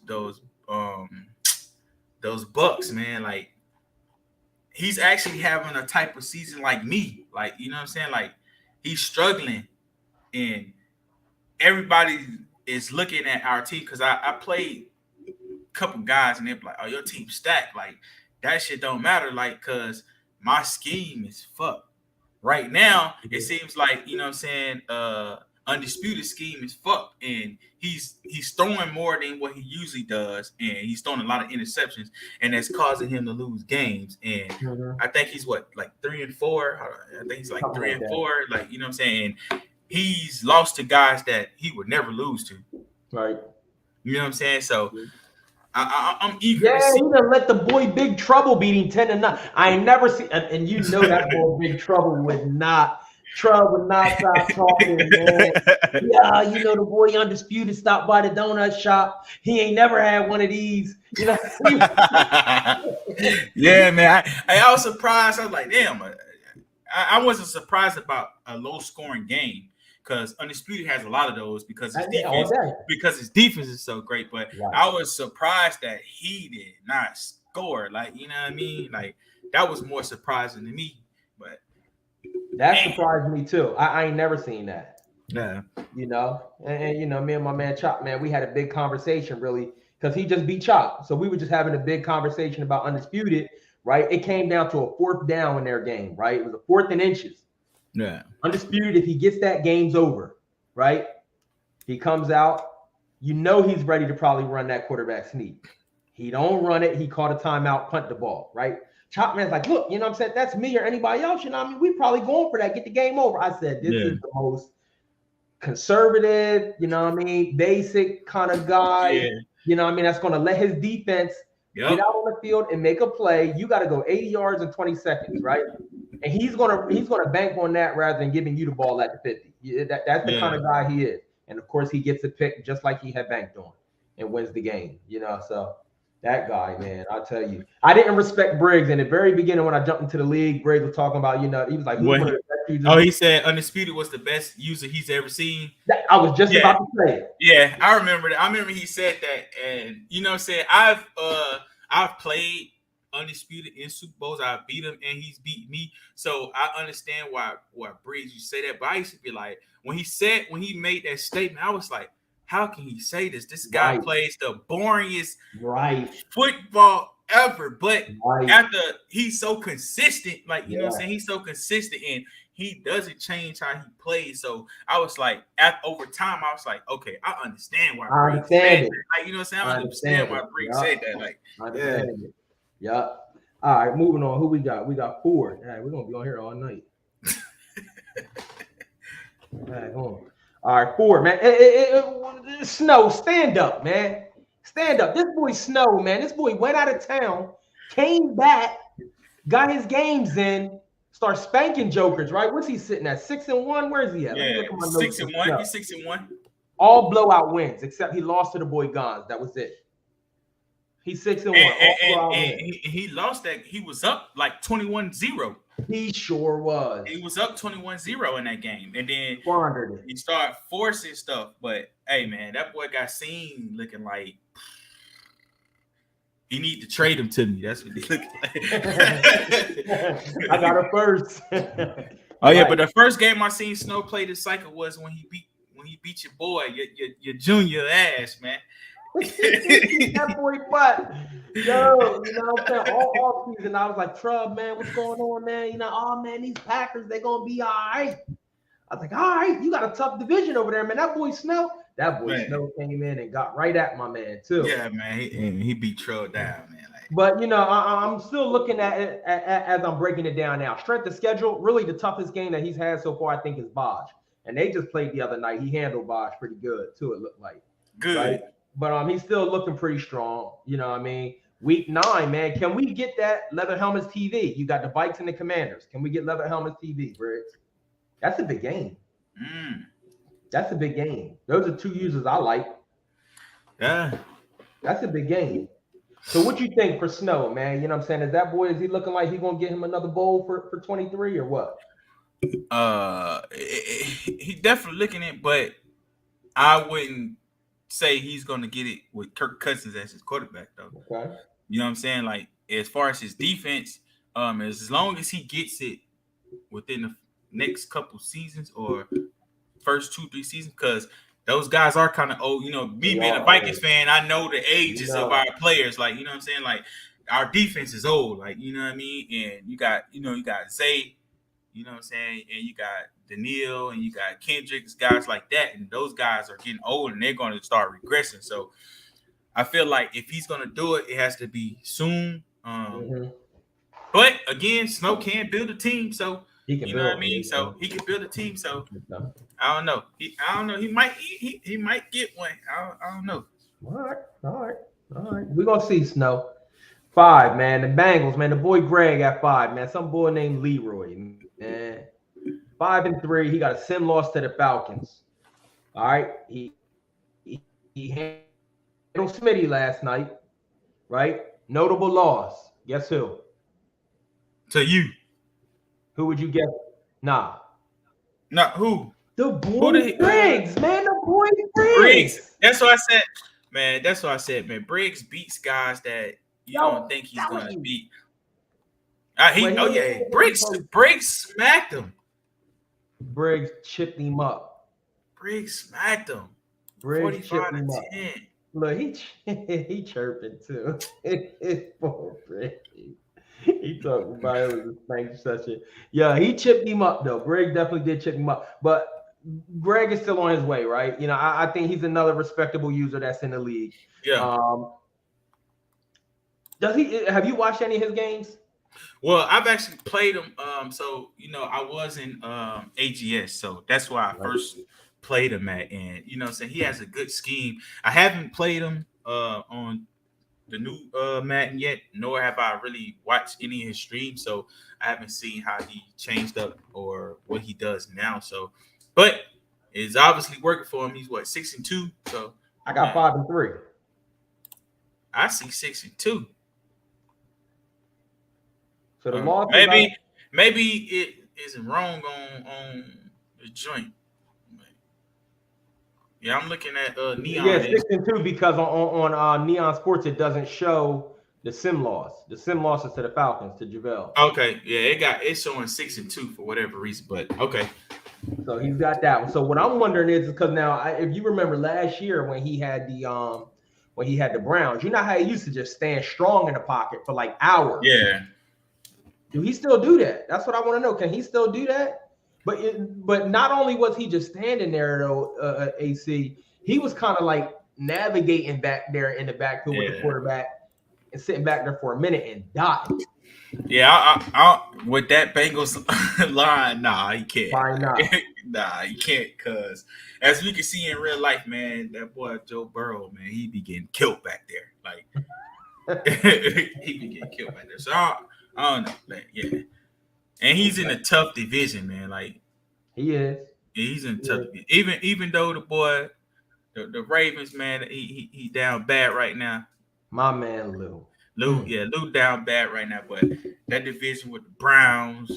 Bucks, man. Like, he's actually having a type of season like me. Like, you know what I'm saying? Like, he's struggling, and everybody is looking at our team because I played a couple guys, and they're like, "Oh, your team's stacked." Like, that shit don't matter, like, because my scheme is fucked. Right now, it seems like, you know what I'm saying, Undisputed scheme is fucked, and he's throwing more than what he usually does, and he's throwing a lot of interceptions, and that's causing him to lose games. And I think he's like 3-4. I think he's like 3-4. Like, you know what I'm saying? He's lost to guys that he would never lose to. Right. You know what I'm saying? So I'm eager. Yeah, he done let the boy Big Trouble beat him 10-9. I ain't never seen, and you know that boy Big Trouble would not stop talking, man. Yeah, you know the boy Undisputed stopped by the donut shop. He ain't never had one of these. You know. Yeah, man. I was surprised. I was like, damn. I wasn't surprised about a low scoring game, because Undisputed has a lot of those because his defense is so great. But I was surprised that he did not score. Like, you know what I mean? Like, that was more surprising to me. But that surprised me too. I ain't never seen that. Yeah. You know, and you know, me and my man Chop, man, we had a big conversation really because he just beat Chop. So we were just having a big conversation about Undisputed, right? It came down to a 4th down in their game, right? It was a 4th and inches. Yeah. Undisputed, if he gets that, game's over, right? He comes out, you know he's ready to probably run that quarterback sneak. He don't run it. He called a timeout, punt the ball, right? Chop Man's like, look, you know what I'm saying? That's me or anybody else. You know what I mean? We probably going for that. Get the game over. I said, this is the most conservative, you know what I mean? Basic kind of guy. Yeah. You know what I mean? That's going to let his defense get out on the field and make a play. You got to go 80 yards in 20 seconds, right? And he's gonna bank on that rather than giving you the ball at the 50. That's the kind of guy he is. And of course, he gets a pick just like he had banked on and wins the game. You know, so that guy, man, I'll tell you, I didn't respect Briggs in the very beginning when I jumped into the league. Briggs was talking about, you know, he was like, he said Undisputed was the best user he's ever seen. I was just about to say it. Yeah, I remember that. I remember he said that, and you know what I'm saying? I've played Undisputed in Super Bowls. I beat him and he's beat me. So I understand why Briggs you say that. But I used to be like, when he made that statement, I was like, how can he say this? This guy plays the boringest football ever. But after he's so consistent, like you know what I'm saying, he's so consistent and he doesn't change how he plays. So I was like, over time, I was like, okay, I understand why Briggs said that. Like, you know what I'm saying? I understand why Briggs said that. Like, Yeah. All right, moving on. Who we got? We got Ford. All right, we're gonna be on here all night. All right, hold on. All right, Ford, man. Snow, stand up, man. Stand up. This boy Snow, man. This boy went out of town, came back, got his games in, start spanking jokers, right? What's he sitting at? 6-1? Where is he at? Yeah, 6-1. He's 6-1. All blowout wins, except he lost to the boy Gons. That was it. He's 6-1. And he lost that. He was up like 21-0. He sure was. He was up 21-0 in that game. And then he started forcing stuff. But hey, man, that boy got seen looking like he need to trade him to me. That's what he looking like. I got it first. But the first game I seen Snow play this cycle was when he beat your boy, your junior ass, man. That boy butt. Yo, you know what I'm saying? All season, I was like, Trub, man, what's going on, man? You know, oh man, these Packers, they're gonna be all right. I was like, all right, you got a tough division over there, man. That boy Snow Snow came in and got right at my man, too. Yeah, man. He beat Trub down, man. But you know, I'm still looking at it as I'm breaking it down now. Strength of schedule, really the toughest game that he's had so far, I think, is Bosch. And they just played the other night. He handled Bosch pretty good, too, it looked like. Good. Right? But he's still looking pretty strong. You know what I mean? Week 9, man. Can we get that Leather Helmets TV? You got the Vikes and the Commanders. Can we get Leather Helmets TV, Briggs? That's a big game. That's a big game. Those are 2 users I like. Yeah. That's a big game. So what you think for Snow, man? You know what I'm saying? Is he looking like he's going to get him another bowl for 23 or what? He definitely looking at, but I wouldn't say he's going to get it with Kirk Cousins as his quarterback, though. Okay. You know what I'm saying? Like, as far as his defense, as long as he gets it within the next couple seasons or first 2-3 seasons, because those guys are kind of old. You know, me being a Vikings fan, I know the ages of our players. Like, you know what I'm saying? Like, our defense is old. Like, you know what I mean? And you got Zay, you know what I'm saying? And you got Daniil and you got Kendricks, guys like that. And those guys are getting old and they're going to start regressing. So I feel like if he's going to do it, it has to be soon. But again, Snow can build a team. So, you know what I mean? So he can build a team. So I don't know. He might get one. I don't know. All right. We're going to see Snow. 5, man. The Bengals, man. The boy Greg at 5, man. Some boy named Leroy, man. 5-3. He got a sim loss to the Falcons. All right. He handled Smitty last night, right? Notable loss. Guess who? To you. Who would you guess? Nah. Who? The boy Briggs, man. The boy Briggs. That's what I said. Man, that's what I said, man. Briggs beats guys that you don't think he's going to beat. Briggs smacked him. Briggs chipped him up. Briggs smacked him. Briggs chipped him up. Look, he chirping too. It's poor Brady. He talking about it was a spank session. Yeah, he chipped him up though. Greg definitely did chip him up, but Greg is still on his way, right? You know, I think he's another respectable user that's in the league. Yeah. Does he? Have you watched any of his games? Well, I've actually played him. So I was in AGS, so that's where I first played him at, and so he has a good scheme. I haven't played him on the new Madden yet, nor have I really watched any of his streams, so I haven't seen how he changed up or what he does now. So, but it's obviously working for him. He's what 6-2. So I got 5-3. I see 6-2. So the loss maybe it isn't wrong on the joint. Yeah, I'm looking at Neon. Yeah, 6-2 because on Neon Sports it doesn't show the sim loss. The sim loss is to the Falcons, to JaVale. Okay, yeah, it's showing 6-2 for whatever reason, but okay. So he's got that one. So what I'm wondering is because now, if you remember last year when he had the Browns, you know how he used to just stand strong in the pocket for like hours. Yeah. Do he still do that? That's what I want to know. Can he still do that? But not only was he just standing there though, AC, he was kind of like navigating back there in the backfield with the quarterback and sitting back there for a minute and dotting. Yeah, I with that Bengals line, nah, he can't. Why not? Nah, he can't, because as we can see in real life, man, that boy Joe Burrow, man, he be getting killed back there. Like he be getting killed back there. So I don't know, like, yeah. And he's in a tough division, man. Like he is. He's in a tough division. Even though the boy, the Ravens, man, he down bad right now. My man Lou. Lou down bad right now, but that division with the Browns,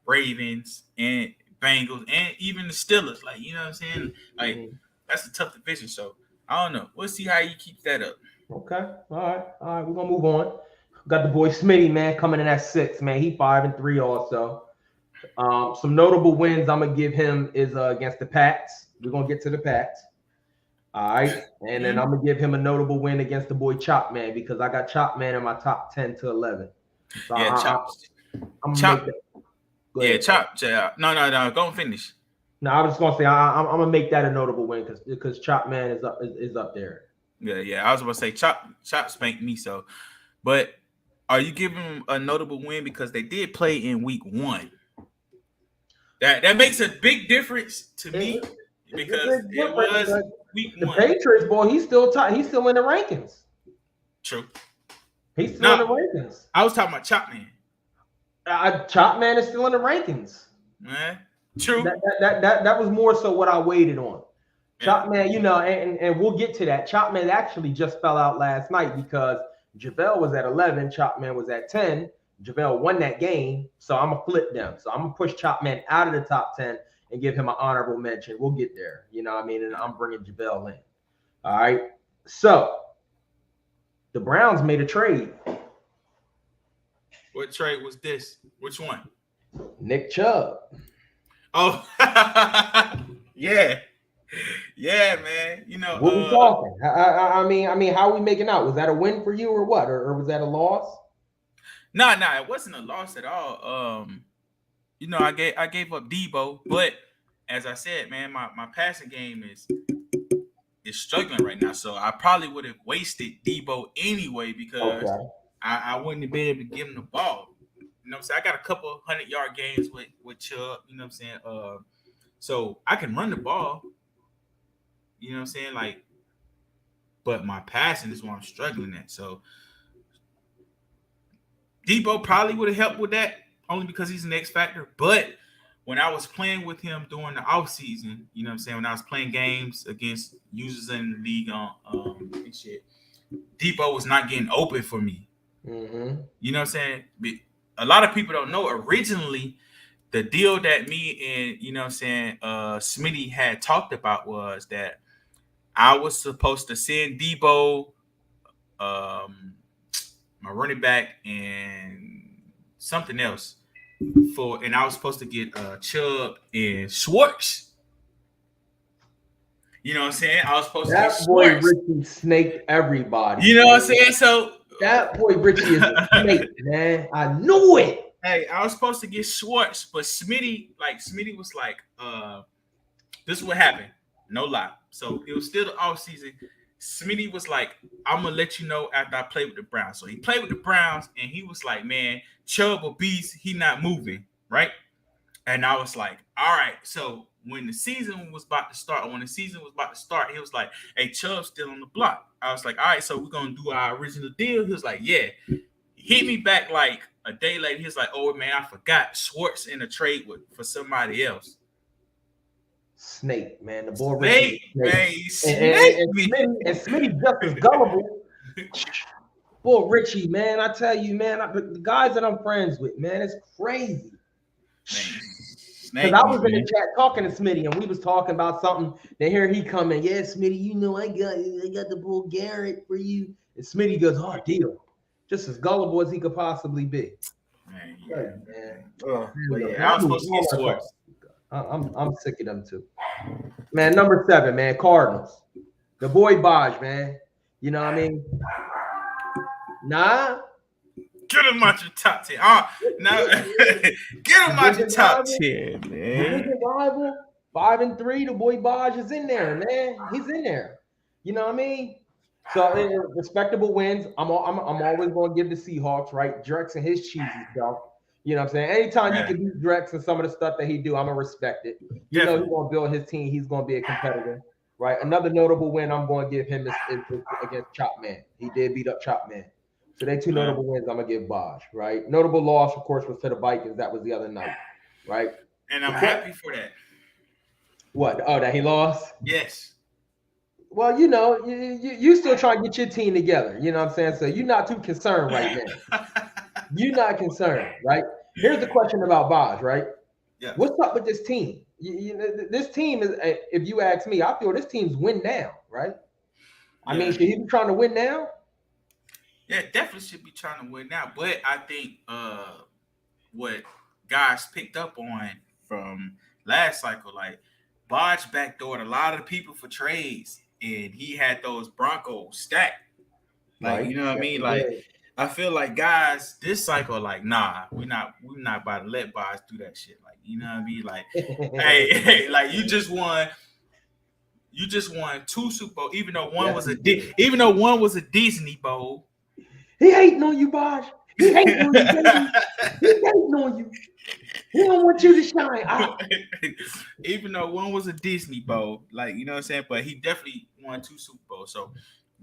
Ravens, and Bengals, and even the Steelers, like, you know what I'm saying? Like, that's a tough division. So I don't know. We'll see how he keeps that up. Okay. All right. We're gonna move on. Got the boy Smitty, man, coming in at 6, man. He 5-3 also. Some notable wins I'm gonna give him is against the Pats. We're gonna get to the Pats. All right. And then I'm gonna give him a notable win against the boy Chop Man, because I got Chop Man in my top 10 to 11. So yeah, Chop. Chop. No. Go and finish. No, I was just gonna say I'm gonna make that a notable win because Chop Man is up there. Yeah. I was gonna say Chop spanked me. So, but are you giving him a notable win because they did play in week 1? That makes a big difference to me, because it was week 1. The Patriots, boy, he's still in the rankings. True. He's still in the rankings. I was talking about Chop Man. Chop Man is still in the rankings. True. That was more so what I waited on. Chop Man, and we'll get to that. Chop Man actually just fell out last night because JaVale was at 11, Chop Man was at 10. JaVale won that game, so I'm gonna flip them. So I'm gonna push Chop Man out of the top 10 and give him an honorable mention. We'll get there, you know what I mean? And I'm bringing JaVale in. All right. So the Browns made a trade. What trade was this? Which one? Nick Chubb. Oh, yeah, man. What we talking? I mean, how are we making out? Was that a win for you or what? Or was that a loss? No, it wasn't a loss at all. I gave up Debo, but as I said, man, my passing game is struggling right now. So I probably would have wasted Debo anyway, because I wouldn't have been able to give him the ball. You know what I'm saying? I got a couple 100-yard games with Chubb, you know what I'm saying? So I can run the ball, you know what I'm saying? Like, but my passing is what I'm struggling at. So Debo probably would have helped with that, only because he's an X factor. But when I was playing with him during the offseason, you know what I'm saying, when I was playing games against users in the league and shit, Debo was not getting open for me. Mm-hmm. You know what I'm saying? A lot of people don't know, originally the deal that me and, you know what I'm saying, Smitty had talked about was that I was supposed to send Debo, my running back, and something else and I was supposed to get Chubb and Schwartz. You know what I'm saying? I was supposed to That get boy Schwartz. Richie snaked everybody. You know what I'm saying? So that boy Richie is a snake, man. I knew it. hey, I was supposed to get Schwartz, but Smitty was like, this is what happened. No lie. So it was still the off season. Smitty was like, I'm gonna let you know after I play with the Browns. So he played with the Browns, and he was like, man, Chubb a beast. He not moving, right? And I was like, all right. So when the season was about to start, he was like, hey, Chubb's still on the block. I was like, all right, so we're gonna do our original deal. He was like, yeah. Hit me back like a day later. He was like, oh man, I forgot Schwartz in a trade for somebody else. Snake, man. The boy Snake, Richie. man. And Smitty just as gullible. Boy, Richie, man, I tell you, man, the guys that I'm friends with, man, it's crazy. Because I was in the chat talking to Smitty, and we was talking about something. Then here he coming, yeah, Smitty, you know, I got the bull Garrett for you. And Smitty goes, oh, deal. Just as gullible as he could possibly be. Man, I was supposed to get Schwartz. I'm sick of them too. Man, number 7, man, Cardinals. The boy Baj, man. You know what I mean? Nah. Get him out your top 10. Get him out your top 10, man. Rival, 5-3. The boy Baj is in there, man. He's in there. You know what I mean? So respectable wins. I'm always going to give the Seahawks, right? Drex and his cheesy stuff. You know what I'm saying? Anytime you can beat Drex and some of the stuff that he do, I'm going to respect it. You know he's going to build his team. He's going to be a competitor, right? Another notable win I'm going to give him is against Chopman. He did beat up Chopman. So they 2 notable wins I'm going to give Baj, right? Notable loss, of course, was to the Vikings. That was the other night, right? And I'm happy for that. What? Oh, that he lost? Yes. Well, you know, you still trying to get your team together. You know what I'm saying? So you're not too concerned right now. You're not concerned, right? Here's the question about Baj, right? Yeah. What's up with this team? This team is, if you ask me, I feel this team's win now, right? I mean, should he be trying to win now? Yeah, definitely should be trying to win now. But I think what guys picked up on from last cycle, like Baj backdoored a lot of people for trades, and he had those Broncos stacked. Like, you know what I mean? Like, I feel like guys this cycle, like, nah, we're not about to let Baj do that shit. Like, you know what I mean? Like, hey, like you just won 2 Super Bowls, even though one was a Disney Bowl. He hating on you, Baj. He hating on you, baby. He hating on you. He don't want you to shine. Even though one was a Disney Bowl, like, you know what I'm saying? But he definitely won 2 Super Bowls. So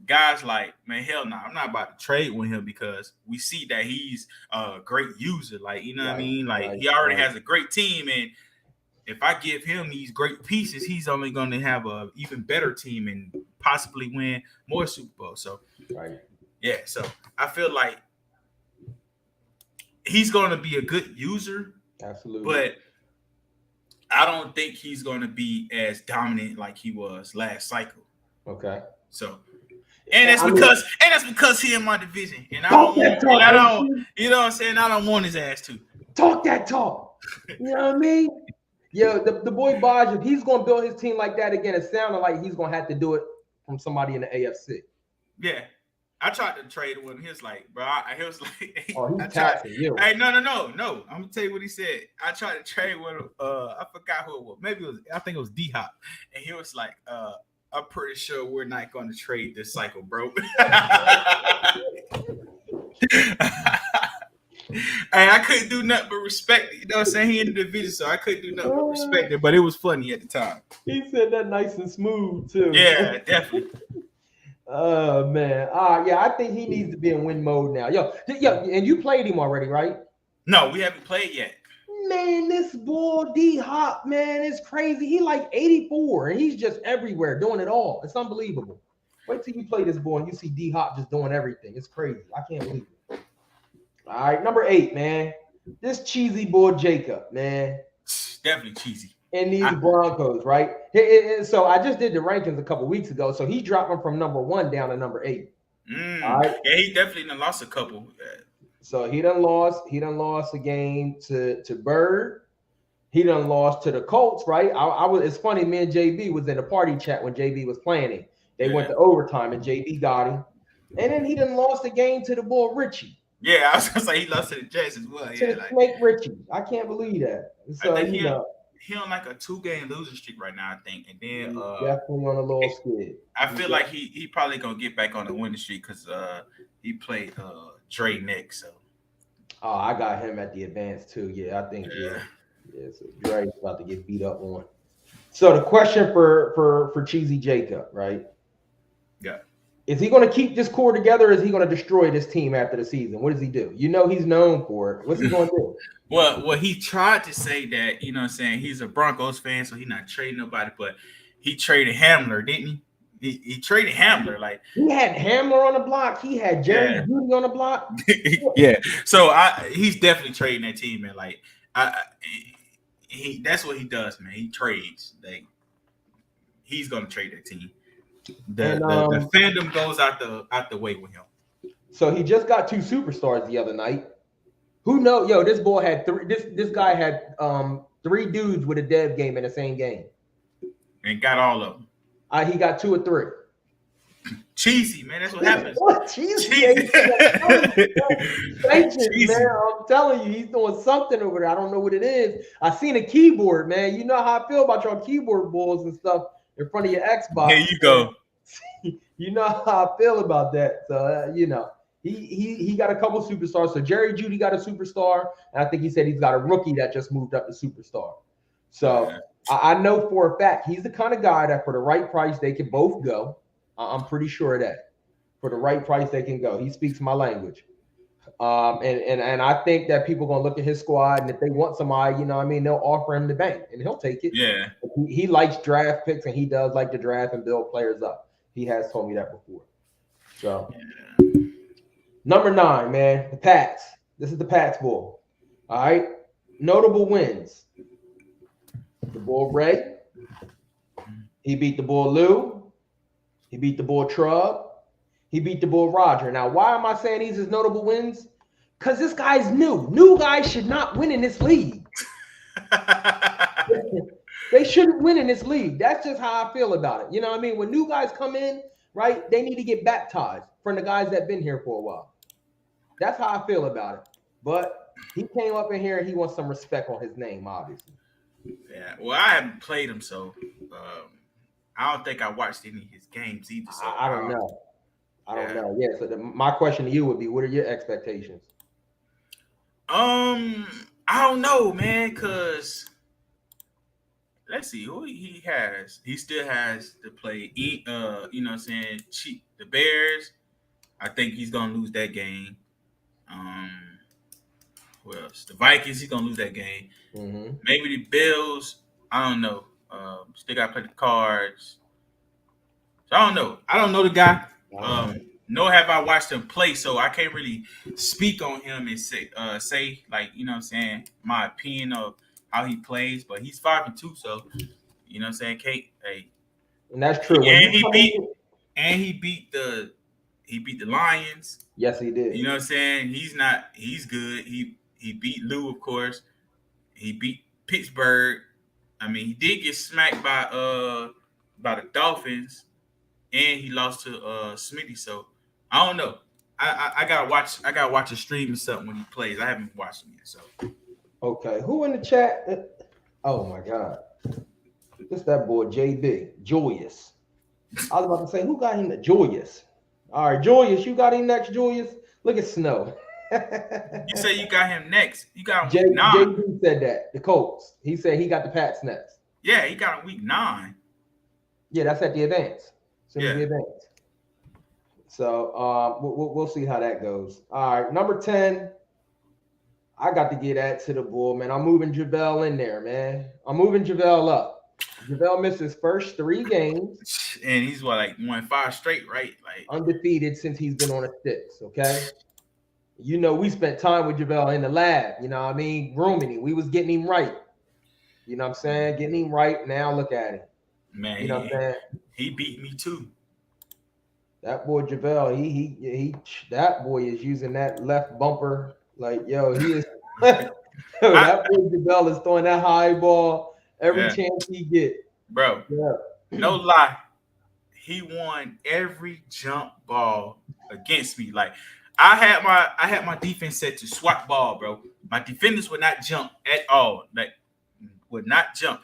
guys like, man, hell no, I'm not about to trade with him because we see that he's a great user. Like, you know what I mean? Like, he already has a great team, and if I give him these great pieces, he's only going to have a even better team and possibly win more Super Bowls. So, yeah, so I feel like he's going to be a good user. Absolutely. But I don't think he's going to be as dominant like he was last cycle. Okay. So, and that's because he in my division, and I don't, you know what I'm saying? I don't want his ass to talk that talk. You know what I mean? Yeah, the boy Baj, if he's going to build his team like that again, it sounded like he's going to have to do it from somebody in the AFC. Yeah. I tried to trade with him. He was like, bro, he was like, he's taxing you. Hey, no. I'm gonna tell you what he said. I tried to trade with him. I forgot who it was. Maybe I think it was D-Hop. And he was like, I'm pretty sure we're not going to trade this cycle, bro. Hey, I couldn't do nothing but respect it. You know what I'm saying? He in the division, so I couldn't do nothing but respect it. But it was funny at the time. He said that nice and smooth, too. Yeah, definitely. Oh man, yeah, I think he needs to be in win mode now. Yo, and you played him already, right? No, we haven't played yet. Man, this boy D-Hop, man, it's crazy. He like 84, and he's just everywhere doing it all. It's unbelievable. Wait till you play this boy and you see D-Hop just doing everything. It's crazy. I can't believe it. All right, number 8, man. This cheesy boy Jacob, man. Definitely cheesy. In these Broncos, right? So I just did the rankings a couple weeks ago. So he dropped them from number 1 down to number 8. All right. Yeah, he definitely done lost a couple. So he done lost a game to Bird. he done lost to the Colts, right? I was. It's funny. Me and JB was in a party chat when JB was playing it. They went to overtime and JB got him, and then he done lost the game to the boy Richie. Yeah, I was gonna say he lost to the Jets as well. To the Snake Richie. I can't believe that. So I think he on like a 2-game losing streak right now, I think. And then definitely on a little skid. I feel like he probably gonna get back on the winning streak because he played Dre next. So I got him at the advance too. Yeah, I think yeah. So Dre's about to get beat up on. So the question for Cheesy Jacob, right? Yeah. Is he going to keep this core together or is he going to destroy this team after the season? What does he do? You know he's known for it. What's he going to do? Well, he tried to say that, you know what I'm saying, he's a Broncos fan, so he's not trading nobody, but he traded Hamler, didn't he? He traded Hamler. Like he had Hamler on the block. He had Jerry Jeudy on the block. Yeah. So he's definitely trading that team, man. Like that's what he does, man. He trades. Like he's gonna trade that team. The fandom goes out the way with him. So he just got 2 superstars the other night. Who knows? Yo, this boy had 3. This guy had 3 dudes with a dev game in the same game, and got all of them. He got 2 or 3. Cheesy, man. That's what happens. Cheesy. Man. I'm telling you, he's doing something over there. I don't know what it is. I seen a keyboard, man. You know how I feel about your keyboard bulls and stuff in front of your Xbox. There you go. You know how I feel about that. So you know, he got a couple superstars. So Jerry Jeudy got a superstar, and I think he said he's got a rookie that just moved up to superstar. So I know for a fact he's the kind of guy that for the right price they can both go. I'm pretty sure of that. For the right price they can go. He speaks my language. And I think that people are gonna look at his squad, and if they want somebody, you know what I mean, they'll offer him the bank and he'll take it. Yeah. He likes draft picks and he does like to draft and build players up. He has told me that before. So number 9, man, the Pats. This is the Pats Bowl. All right. Notable wins. The boy Ray. He beat the boy Lou. He beat the boy Trub. He beat the boy Roger. Now, why am I saying these is notable wins? Because this guy's new. New guys should not win in this league. They shouldn't win in this league. That's just how I feel about it. You know what I mean? When new guys come in, right, they need to get baptized from the guys that have been here for a while. That's how I feel about it. But he came up in here and he wants some respect on his name, obviously. Yeah. Well, I haven't played him, so I don't think I watched any of his games either. So I don't know. I don't know. Yeah. So my question to you would be, what are your expectations? I don't know, man, because let's see who he has. He still has to play, you know what I'm saying, the Bears. I think he's going to lose that game. Who else? The Vikings, he's going to lose that game. Mm-hmm. Maybe the Bills. I don't know. Still got to play the Cards. So I don't know. I don't know the guy. Nor have I watched him play, so I can't really speak on him and say like, you know what I'm saying, my opinion of how he plays. But he's 5-2, so you know what I'm saying, Kate. Hey, and that's true. And he beat the Lions. Yes, he did. You know what I'm saying? He's good. He beat Lou, of course. He beat Pittsburgh. I mean, he did get smacked by the Dolphins, and he lost to Smitty. So I don't know. I gotta watch a stream or something when he plays. I haven't watched him yet. So okay, who in the chat? Oh my God, it's that boy JB Joyous. I was about to say, who got him the Joyous? All right, Joyous, you got him next, Joyous. Look at Snow. You say you got him next. You got him week 9. JB said that. The Colts. He said he got the Pats next. Yeah, he got him week 9. Yeah, that's at the advance. Yeah. The advance. So we'll see how that goes. All right, number 10. I got to get that to the bull, man. I'm moving JaVale in there, man. I'm moving JaVale up. JaVale missed his first 3 games. And he's won 5 straight, right? Like undefeated since he's been on the sticks, okay? You know, we spent time with JaVale in the lab, you know what I mean? Grooming him. We was getting him right. You know what I'm saying? Getting him right. Now look at him. Man, you know what I'm saying? He beat me too. That boy JaVale, he that boy is using that left bumper. Like, yo, he is That boy JaVale is throwing that high ball every chance he get. Bro. Yeah. No lie. He won every jump ball against me. Like I had my defense set to swat ball, bro. My defenders would not jump at all. Like would not jump.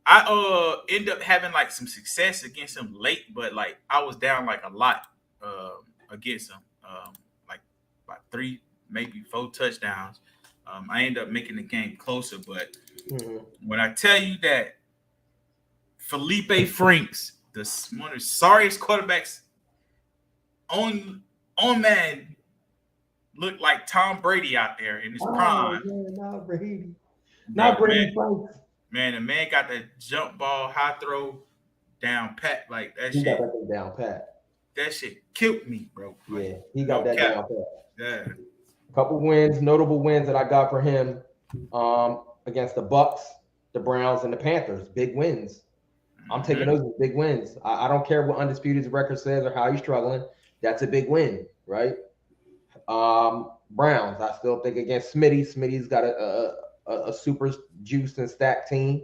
I end up having like some success against him late, but like I was down like a lot against him. Like by 3, maybe 4 touchdowns. I ended up making the game closer, but when I tell you that Felipe Franks, one of the sorriest quarterbacks on man, looked like Tom Brady out there in his prime. Man, not Brady. Not Brady Franks. Man, the man got that jump ball, high throw, down pat like that. He shit. got that thing down pat. That shit killed me, bro. Like, yeah, he got that down pat. Yeah. A couple wins, notable wins that I got for him against the Bucks, the Browns, and the Panthers. Big wins. I'm taking those as big wins. I don't care what Undisputed's record says or how he's struggling. That's a big win, right? Browns, I still think against Smitty. Smitty's got a super juiced and stacked team.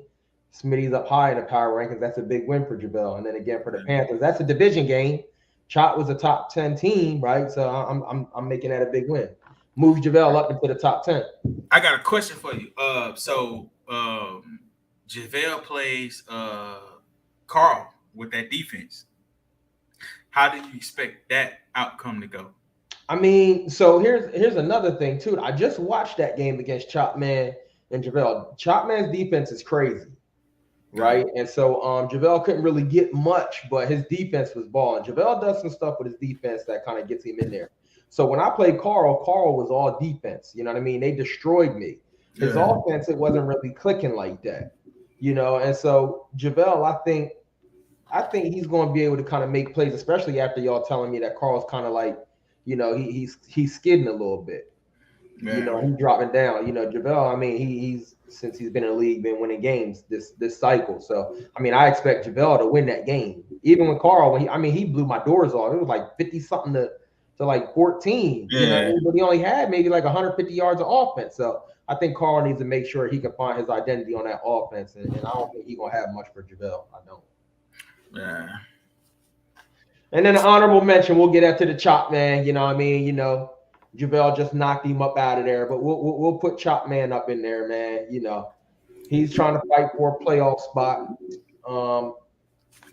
Smitty's up high in the power rankings. That's a big win for JaVale. And then again for the Panthers, that's a division game. Chop was a top 10 team, right? So I'm making that a big win. Moves JaVale up into the top 10. I got a question for you. So JaVale plays Carl with that defense. How do you expect that outcome to go? I mean, so here's another thing too. I just watched that game against Chopman and JaVale. Chopman's defense is crazy, right? And so JaVale couldn't really get much, but his defense was balling. JaVale does some stuff with his defense that kind of gets him in there. So when I played Carl was all defense. You know what I mean? They destroyed me. His offense, it wasn't really clicking like that. You know, and so JaVale, I think he's going to be able to kind of make plays, especially after y'all telling me that Carl's kind of like, you know, he's skidding a little bit. Yeah. You know, he's dropping down. You know, JaVale, I mean, he's since he's been in the league, been winning games this cycle. So, I mean, I expect JaVale to win that game. Even with Carl, he blew my doors off. It was like 50-something to like 14. Yeah. You know, but he only had maybe like 150 yards of offense. So I think Carl needs to make sure he can find his identity on that offense. And I don't think he's going to have much for JaVale. I don't. Yeah. And then an honorable mention, we'll get into the Chop Man. You know what I mean? You know, JaVale just knocked him up out of there, but we'll put Chop Man up in there, man. You know, he's trying to fight for a playoff spot.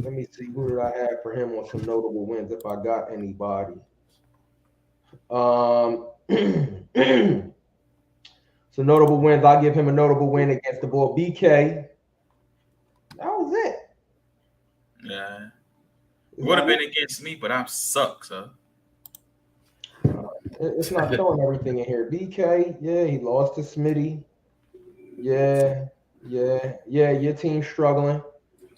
Let me see, who did I have for him on some notable wins if I got anybody. So notable wins, I'll give him a notable win against the boy BK. That was it. Yeah. It would have been against me, but I suck, so. It's not showing everything in here. BK, yeah, he lost to Smitty. Yeah, your team's struggling.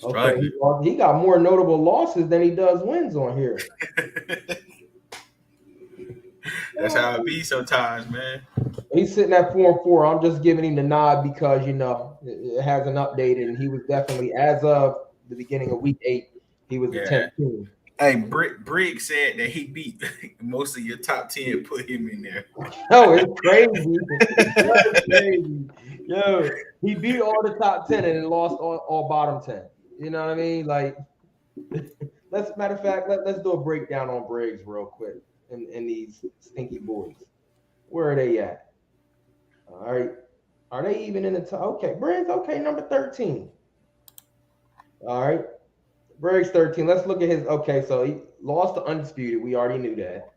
Okay, he got more notable losses than he does wins on here. That's how it be sometimes, man. He's sitting at 4-4. I'm just giving him the nod because, you know, it hasn't updated, and he was definitely, as of the beginning of week 8, he was the 10th team. Hey, Briggs said that he beat most of your top 10, put him in there. Oh, it's crazy. It's crazy. Yo, he beat all the top 10 and lost all bottom 10. You know what I mean? Like, matter of fact, let's do a breakdown on Briggs real quick and these stinky boys. Where are they at? All right. Are they even in the top? Okay, Briggs, okay, number 13. All right. Briggs 13. Let's look at his. Okay, so he lost to Undisputed. We already knew that.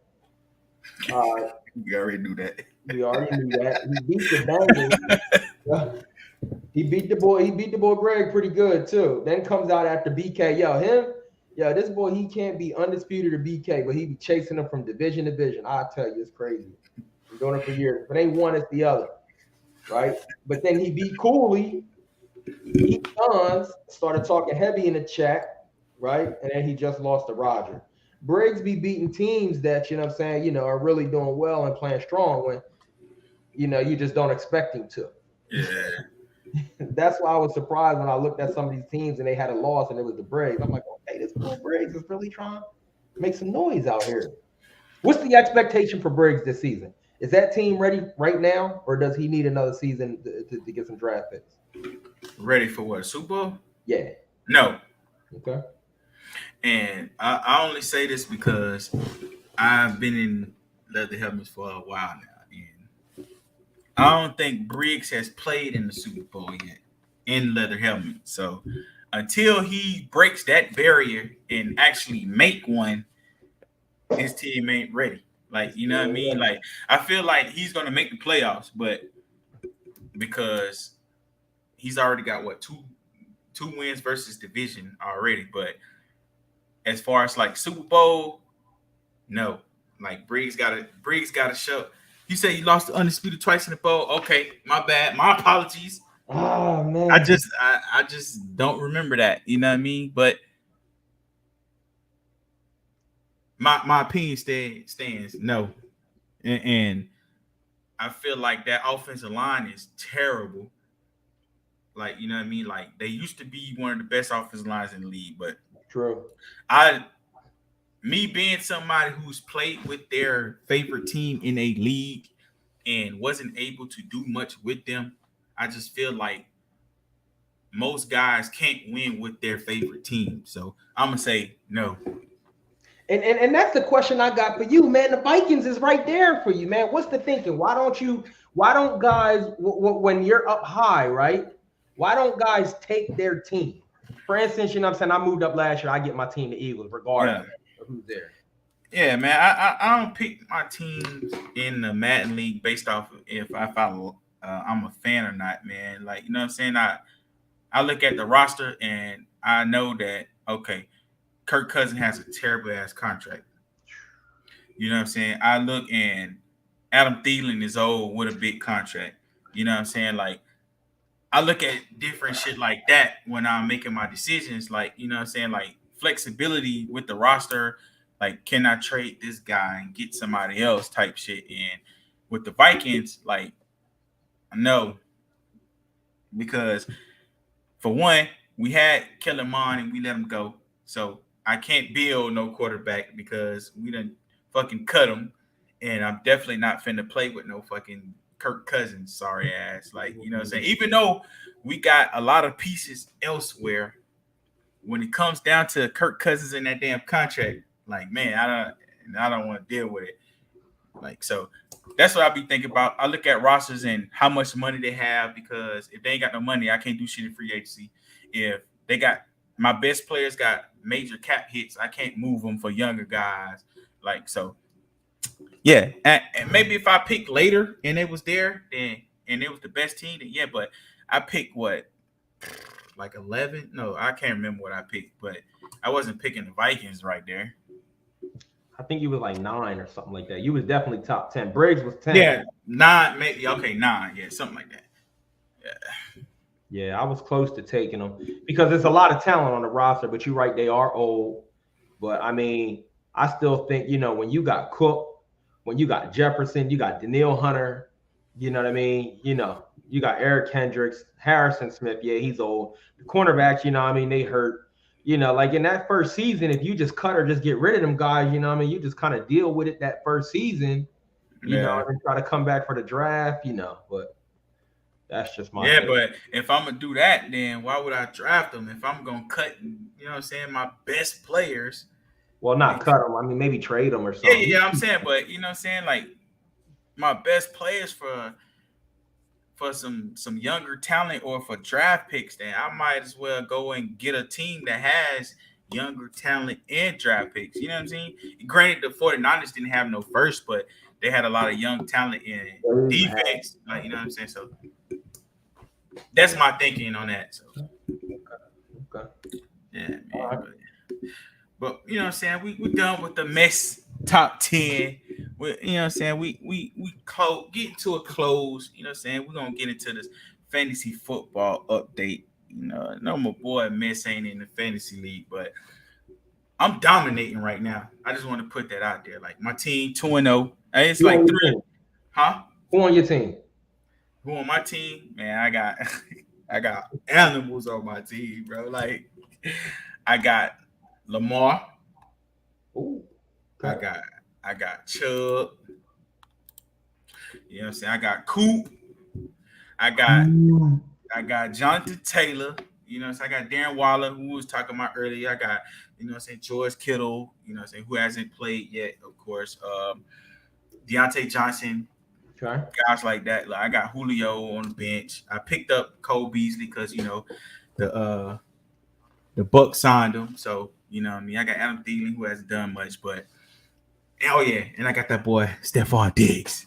We already knew that. We already knew that. He beat the Bengals. He beat the boy Greg pretty good too. Then comes out after BK. This boy, he can't be Undisputed or BK, but he be chasing him from division to division. I tell you, it's crazy. I'm doing it for years. But ain't one, it's the other. Right? But then he beat Cooley. He started talking heavy in the chat. Right, and then he just lost to Roger. Briggs be beating teams that, you know what I'm saying, you know, are really doing well and playing strong when, you know, you just don't expect him to. Yeah. That's why I was surprised when I looked at some of these teams and they had a loss and it was the Briggs. I'm like, okay, this boy Briggs is really trying to make some noise out here. What's the expectation for Briggs this season? Is that team ready right now, or does he need another season to get some draft picks? Ready for what? Super Bowl? Yeah. No. Okay. And I only say this because I've been in leather helmets for a while now, and I don't think Briggs has played in the Super Bowl yet in leather helmet. So until he breaks that barrier and actually make one, his team ain't ready. Like, you know what I mean? Like, I feel like he's gonna make the playoffs, but because he's already got what two wins versus division already. But as far as like Super Bowl, no. Like Briggs gotta show. You say he lost the undisputed twice in the bowl. Okay, my bad. My apologies. Oh man. I just don't remember that. You know what I mean? But my opinion stands no. And I feel like that offensive line is terrible. Like, you know what I mean? Like they used to be one of the best offensive lines in the league, but True. Me being somebody who's played with their favorite team in a league and wasn't able to do much with them, I just feel like most guys can't win with their favorite team. So I'm gonna say no. And that's the question I got for you, man. The Vikings is right there for you, man. What's the thinking? Why don't guys, when you're up high, right? Why don't guys take their team? For instance, you know what I'm saying? I moved up last year. I get my team, the Eagles, regardless of who's there. Yeah, man. I don't pick my teams in the Madden League based off of if I'm a fan or not, man. Like, you know what I'm saying? I look at the roster and I know that, okay, Kirk Cousins has a terrible ass contract. You know what I'm saying? I look and Adam Thielen is old with a big contract. You know what I'm saying? Like, I look at different shit like that when I'm making my decisions. Like, you know what I'm saying? Like, flexibility with the roster. Like, can I trade this guy and get somebody else type shit? And with the Vikings, like, no. Because, for one, we had Kellen Mond and we let him go. So, I can't build no quarterback because we done fucking cut him. And I'm definitely not finna play with no fucking Kirk Cousins, sorry ass. Like, you know what I'm saying? Even though we got a lot of pieces elsewhere, when it comes down to Kirk Cousins in that damn contract, like, man, I don't want to deal with it. Like, so that's what I be thinking about. I look at rosters and how much money they have, because if they ain't got no money, I can't do shit in free agency. If they got my best players got major cap hits, I can't move them for younger guys. Like, so yeah, and maybe if I picked later and it was there, then and it was the best team, then yeah. But I picked what, like 11? No, I can't remember what I picked, but I wasn't picking the Vikings right there. I think you was like 9 or something like that. You was definitely top 10. Briggs was 10. Yeah, 9, maybe. Okay, 9. Yeah, something like that. Yeah. Yeah, I was close to taking them because there's a lot of talent on the roster, but you're right, they are old. But I mean, I still think, when you got Cook, when you got Jefferson, you got Danielle Hunter, you know what I mean? You got Eric Kendricks, Harrison Smith. Yeah, he's old. The cornerbacks, they hurt. Like in that first season, if you just cut or just get rid of them guys, you just kind of deal with it that first season, and try to come back for the draft, but that's just my opinion. But if I'm gonna do that, then why would I draft them if I'm gonna cut, what I'm saying, my best players? Well, not cut them. I mean, maybe trade them or something. Yeah, I'm saying, but what I'm saying, like my best players for some younger talent or for draft picks, then I might as well go and get a team that has younger talent and draft picks. You know what I'm saying? Granted, the 49ers didn't have no first, but they had a lot of young talent in defense. Like, you know what I'm saying? So that's my thinking on that. So okay. Yeah, man. Right. But you know what I'm saying? We done with the mess top 10. You know what I'm saying? We get to a close. You know what I'm saying? We're gonna get into this fantasy football update. I know my boy Miss ain't in the fantasy league, but I'm dominating right now. I just want to put that out there. Like my team 2-0. It's like 3. Huh? Who on your team? Who on my team? Man, I got animals on my team, bro. Like I got Lamar. Ooh, okay. I got Chubb. You know what I'm saying? I got Coop. I got I got Jonathan Taylor. You know, so I got Darren Waller, who we was talking about earlier. I got, you know, what I'm saying George Kittle. You know, what I'm saying who hasn't played yet, of course. Deontay Johnson, Okay. guys like that. Like I got Julio on the bench. I picked up Cole Beasley because you know the Bucks signed him. So you know, what I mean, I got Adam Thielen who hasn't done much, but oh yeah, and I got that boy Stephon Diggs.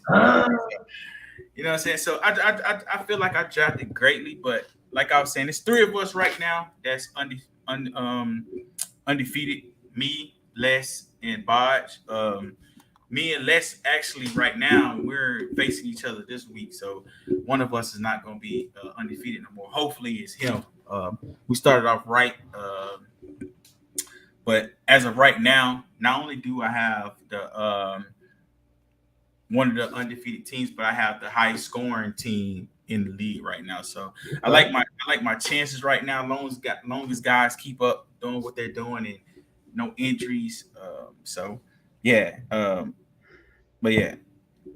You know what I'm saying? So I feel like I drafted greatly, but like I was saying, it's three of us right now that's undefeated. Me, Les, and Bodge. Me and Les actually right now we're facing each other this week, so one of us is not going to be undefeated no more. Hopefully, it's him. We started off right, but as of right now, not only do I have the one of the undefeated teams, but I have the highest scoring team in the league right now. So I like my chances right now. Long as guys keep up doing what they're doing and no injuries. So yeah. But yeah,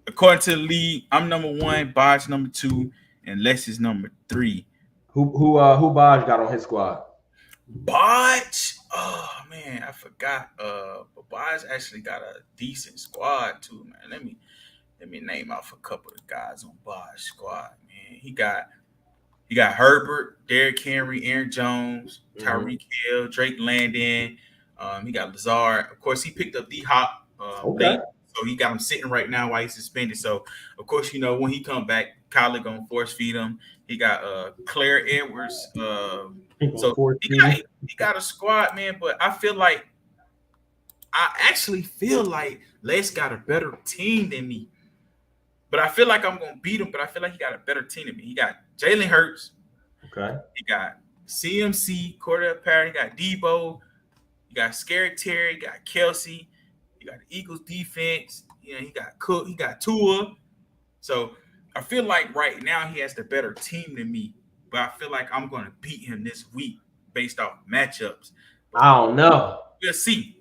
according to the league, I'm number one, Bodge number two, and Les is number three. Who Bodge got on his squad? Bodge, oh man, I forgot. But Bodge actually got a decent squad too, man. Let me name off a couple of guys on Bodge squad, man. He got Herbert, Derrick Henry, Aaron Jones, Tyreek Hill, Drake Landon. He got Lazard. Of course, he picked up D Hop late. So he got him sitting right now while he's suspended. So of course, you know when he come back, Kyler gonna force feed him. He got Claire Edwards. So he got a squad, man. But I actually feel like Les got a better team than me. But I feel like I'm gonna beat him. But I feel like he got a better team than me. He got Jalen Hurts. Okay. He got CMC, Cordell Patterson. He got Debo. You got Scary Terry. You got Kelsey. You got the Eagles defense. You know, he got Cook. He got Tua. So I feel like right now he has the better team than me. But I feel like I'm going to beat him this week based off matchups. But I don't know. We'll see.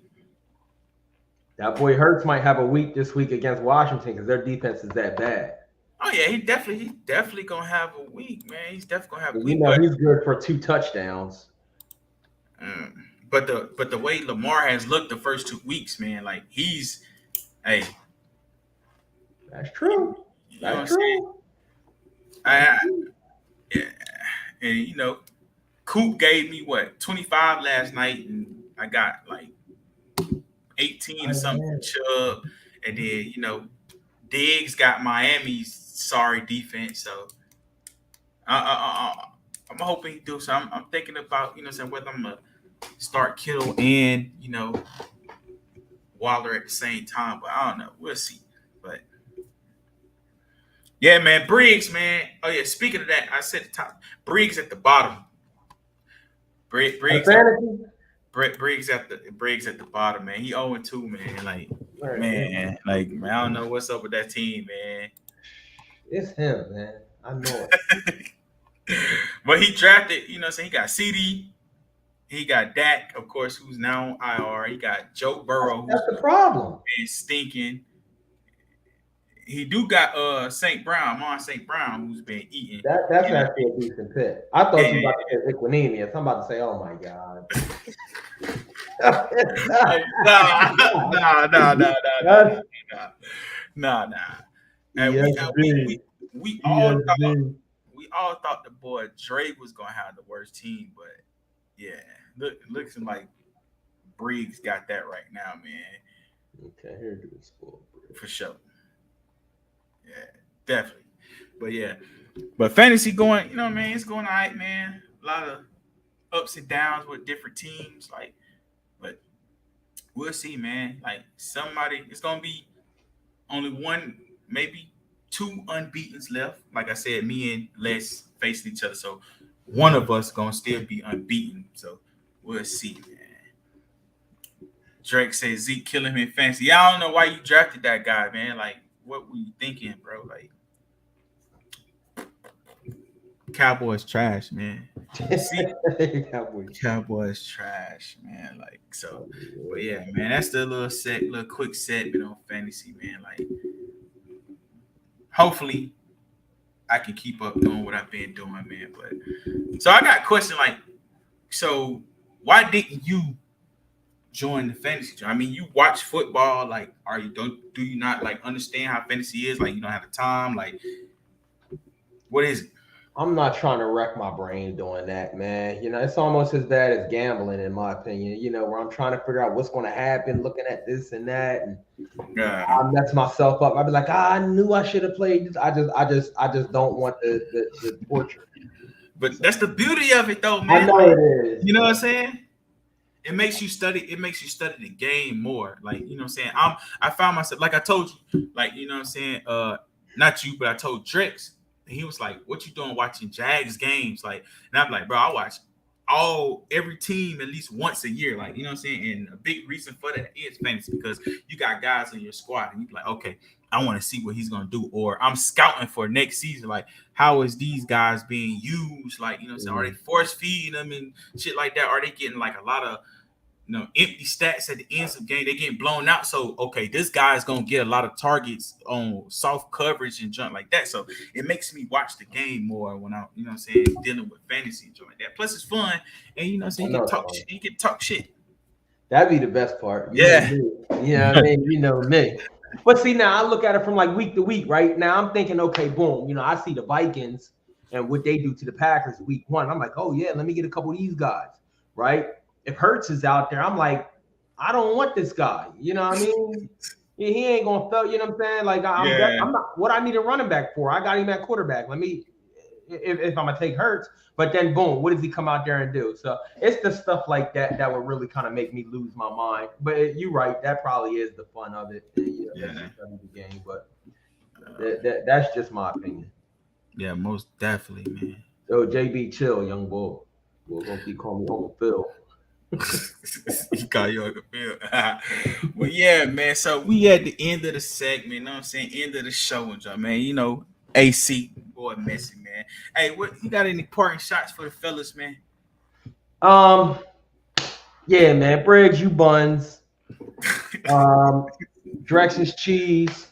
That boy Hurts might have a week this week against Washington because their defense is that bad. Oh yeah, he definitely gonna have a week, man. He's definitely gonna have a week. You know, he's good for 2 touchdowns. But the way Lamar has looked the first 2 weeks, man, like he's That's true. That's true. Yeah, and you know, Coop gave me 25 last night, and I got like 18 or something Chubb, and then you know, Diggs got Miami's sorry defense, so I'm hoping he do. So I'm thinking about whether I'm gonna start Kittle and Waller at the same time, but I don't know. We'll see. But yeah, man, Briggs, man. Oh yeah, speaking of that, I said the top. Briggs at the bottom. Briggs at the bottom, man. He 0-2, man. Like, man, I don't know what's up with that team, man. It's him, man. I know it. But he drafted, so he got CD. He got Dak, of course, who's now on IR. He got Joe Burrow. That's the problem. And stinking. He do got St. Brown, who's been eating. That's actually a decent pick. I thought you were about to say Equinemius. I'm about to say, oh my God. Nah. And we all thought the boy Drake was gonna have the worst team, but yeah, looks like Briggs got that right now, man. Okay, here it is for sure. Yeah, definitely. But yeah, but fantasy going, man, it's going all right, man. A lot of ups and downs with different teams, but we'll see, man. Like it's gonna be only one, maybe 2 unbeatens left. Like I said, me and Les facing each other, so one of us gonna still be unbeaten. So we'll see, man. Drake says Zeke killing him in fantasy. Yeah, I don't know why you drafted that guy, man. Like, what were you thinking, bro? Like, Cowboys trash, man. Cowboys trash, man. Like, so, but yeah, man, that's the little quick segment on fantasy, man. Like, hopefully I can keep up doing what I've been doing, man. But so I got a question, like, so why didn't you join the fantasy? I mean, you watch football, like, do you not like understand how fantasy is? Like, you don't have the time, like, what is it? I'm not trying to wreck my brain doing that, man. It's almost as bad as gambling, in my opinion. Where I'm trying to figure out what's going to happen, looking at this and that, and I mess myself up. I'd be like, I knew I should have played this. I just don't want the torture. But that's the beauty of it, though, man. I know it is. You know what I'm saying? It makes you study. It makes you study the game more. Like, you know what I'm saying? I found myself, like I told you, like, you know what I'm saying? Not you, but I told Drex. And he was like, "What you doing watching Jags games?" Like, and I'm like, "Bro, I watch every team at least once a year." Like, you know what I'm saying? And a big reason for that is fantasy, because you got guys in your squad and you be like, "Okay, I want to see what he's gonna do," or I'm scouting for next season. Like, how is these guys being used? Like, you know what I'm saying? Are they force feeding them and shit like that? Are they getting like a lot of empty stats at the ends of the game? They getting blown out. So, okay, this guy's gonna get a lot of targets on soft coverage and junk like that. So it makes me watch the game more when I'm, you know what I'm saying, dealing with fantasy and junk like that. Plus it's fun, and you know what I'm saying, you can talk shit. That'd be the best part. Yeah. You know what I mean? You know me. But see, now I look at it from like week to week, right? Now I'm thinking, okay, boom, I see the Vikings and what they do to the Packers week 1. I'm like, oh yeah, let me get a couple of these guys, right? If Hurts is out there, I'm like, I don't want this guy. You know what I mean? He ain't gonna throw. You know what I'm saying? Like, I'm not. What I need a running back for? I got him at quarterback. Let me, if I'm gonna take Hurts. But then, boom, what does he come out there and do? So it's the stuff like that that would really kind of make me lose my mind. But you're right. That probably is the fun of it. The game. But that's just my opinion. Yeah, most definitely, man. So JB, chill, young boy. We're gonna keep calling me Uncle Phil. He call you Uncle Phil. Well, yeah, man. So we at the end of the segment, you know what I'm saying? End of the show, man. AC, boy, Messi, man. Hey, what you got any parting shots for the fellas, man? Yeah, man. Briggs, you buns. Drex's cheese.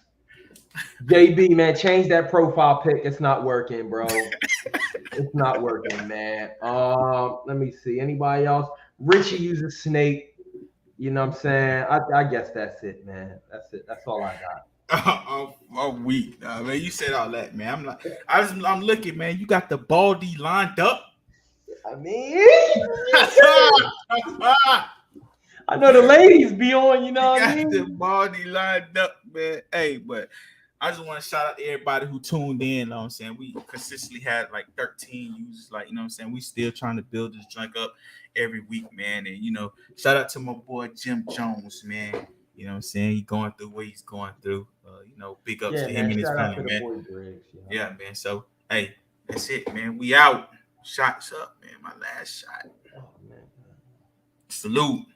JB, man, change that profile pic. It's not working, bro. It's not working, man. Let me see. Anybody else? Richie uses Snake. You know what I'm saying? I guess that's it, man. That's it. That's all I got. I'm weak, man. You said all that, man. I'm looking, man. You got the Baldy lined up. I mean, I know the ladies be on. You know what I mean? The Baldy lined up, man. Hey, but I just want to shout out to everybody who tuned in. You know what I'm saying? We consistently had like 13 users. Like, you know what I'm saying? We still trying to build this junk up every week, man. And, shout out to my boy Jim Jones, man. You know what I'm saying? He going through what he's going through. Big ups to him and his family, man. Yeah, man. So, hey, that's it, man. We out. Shots up, man. My last shot. Oh, man. Salute.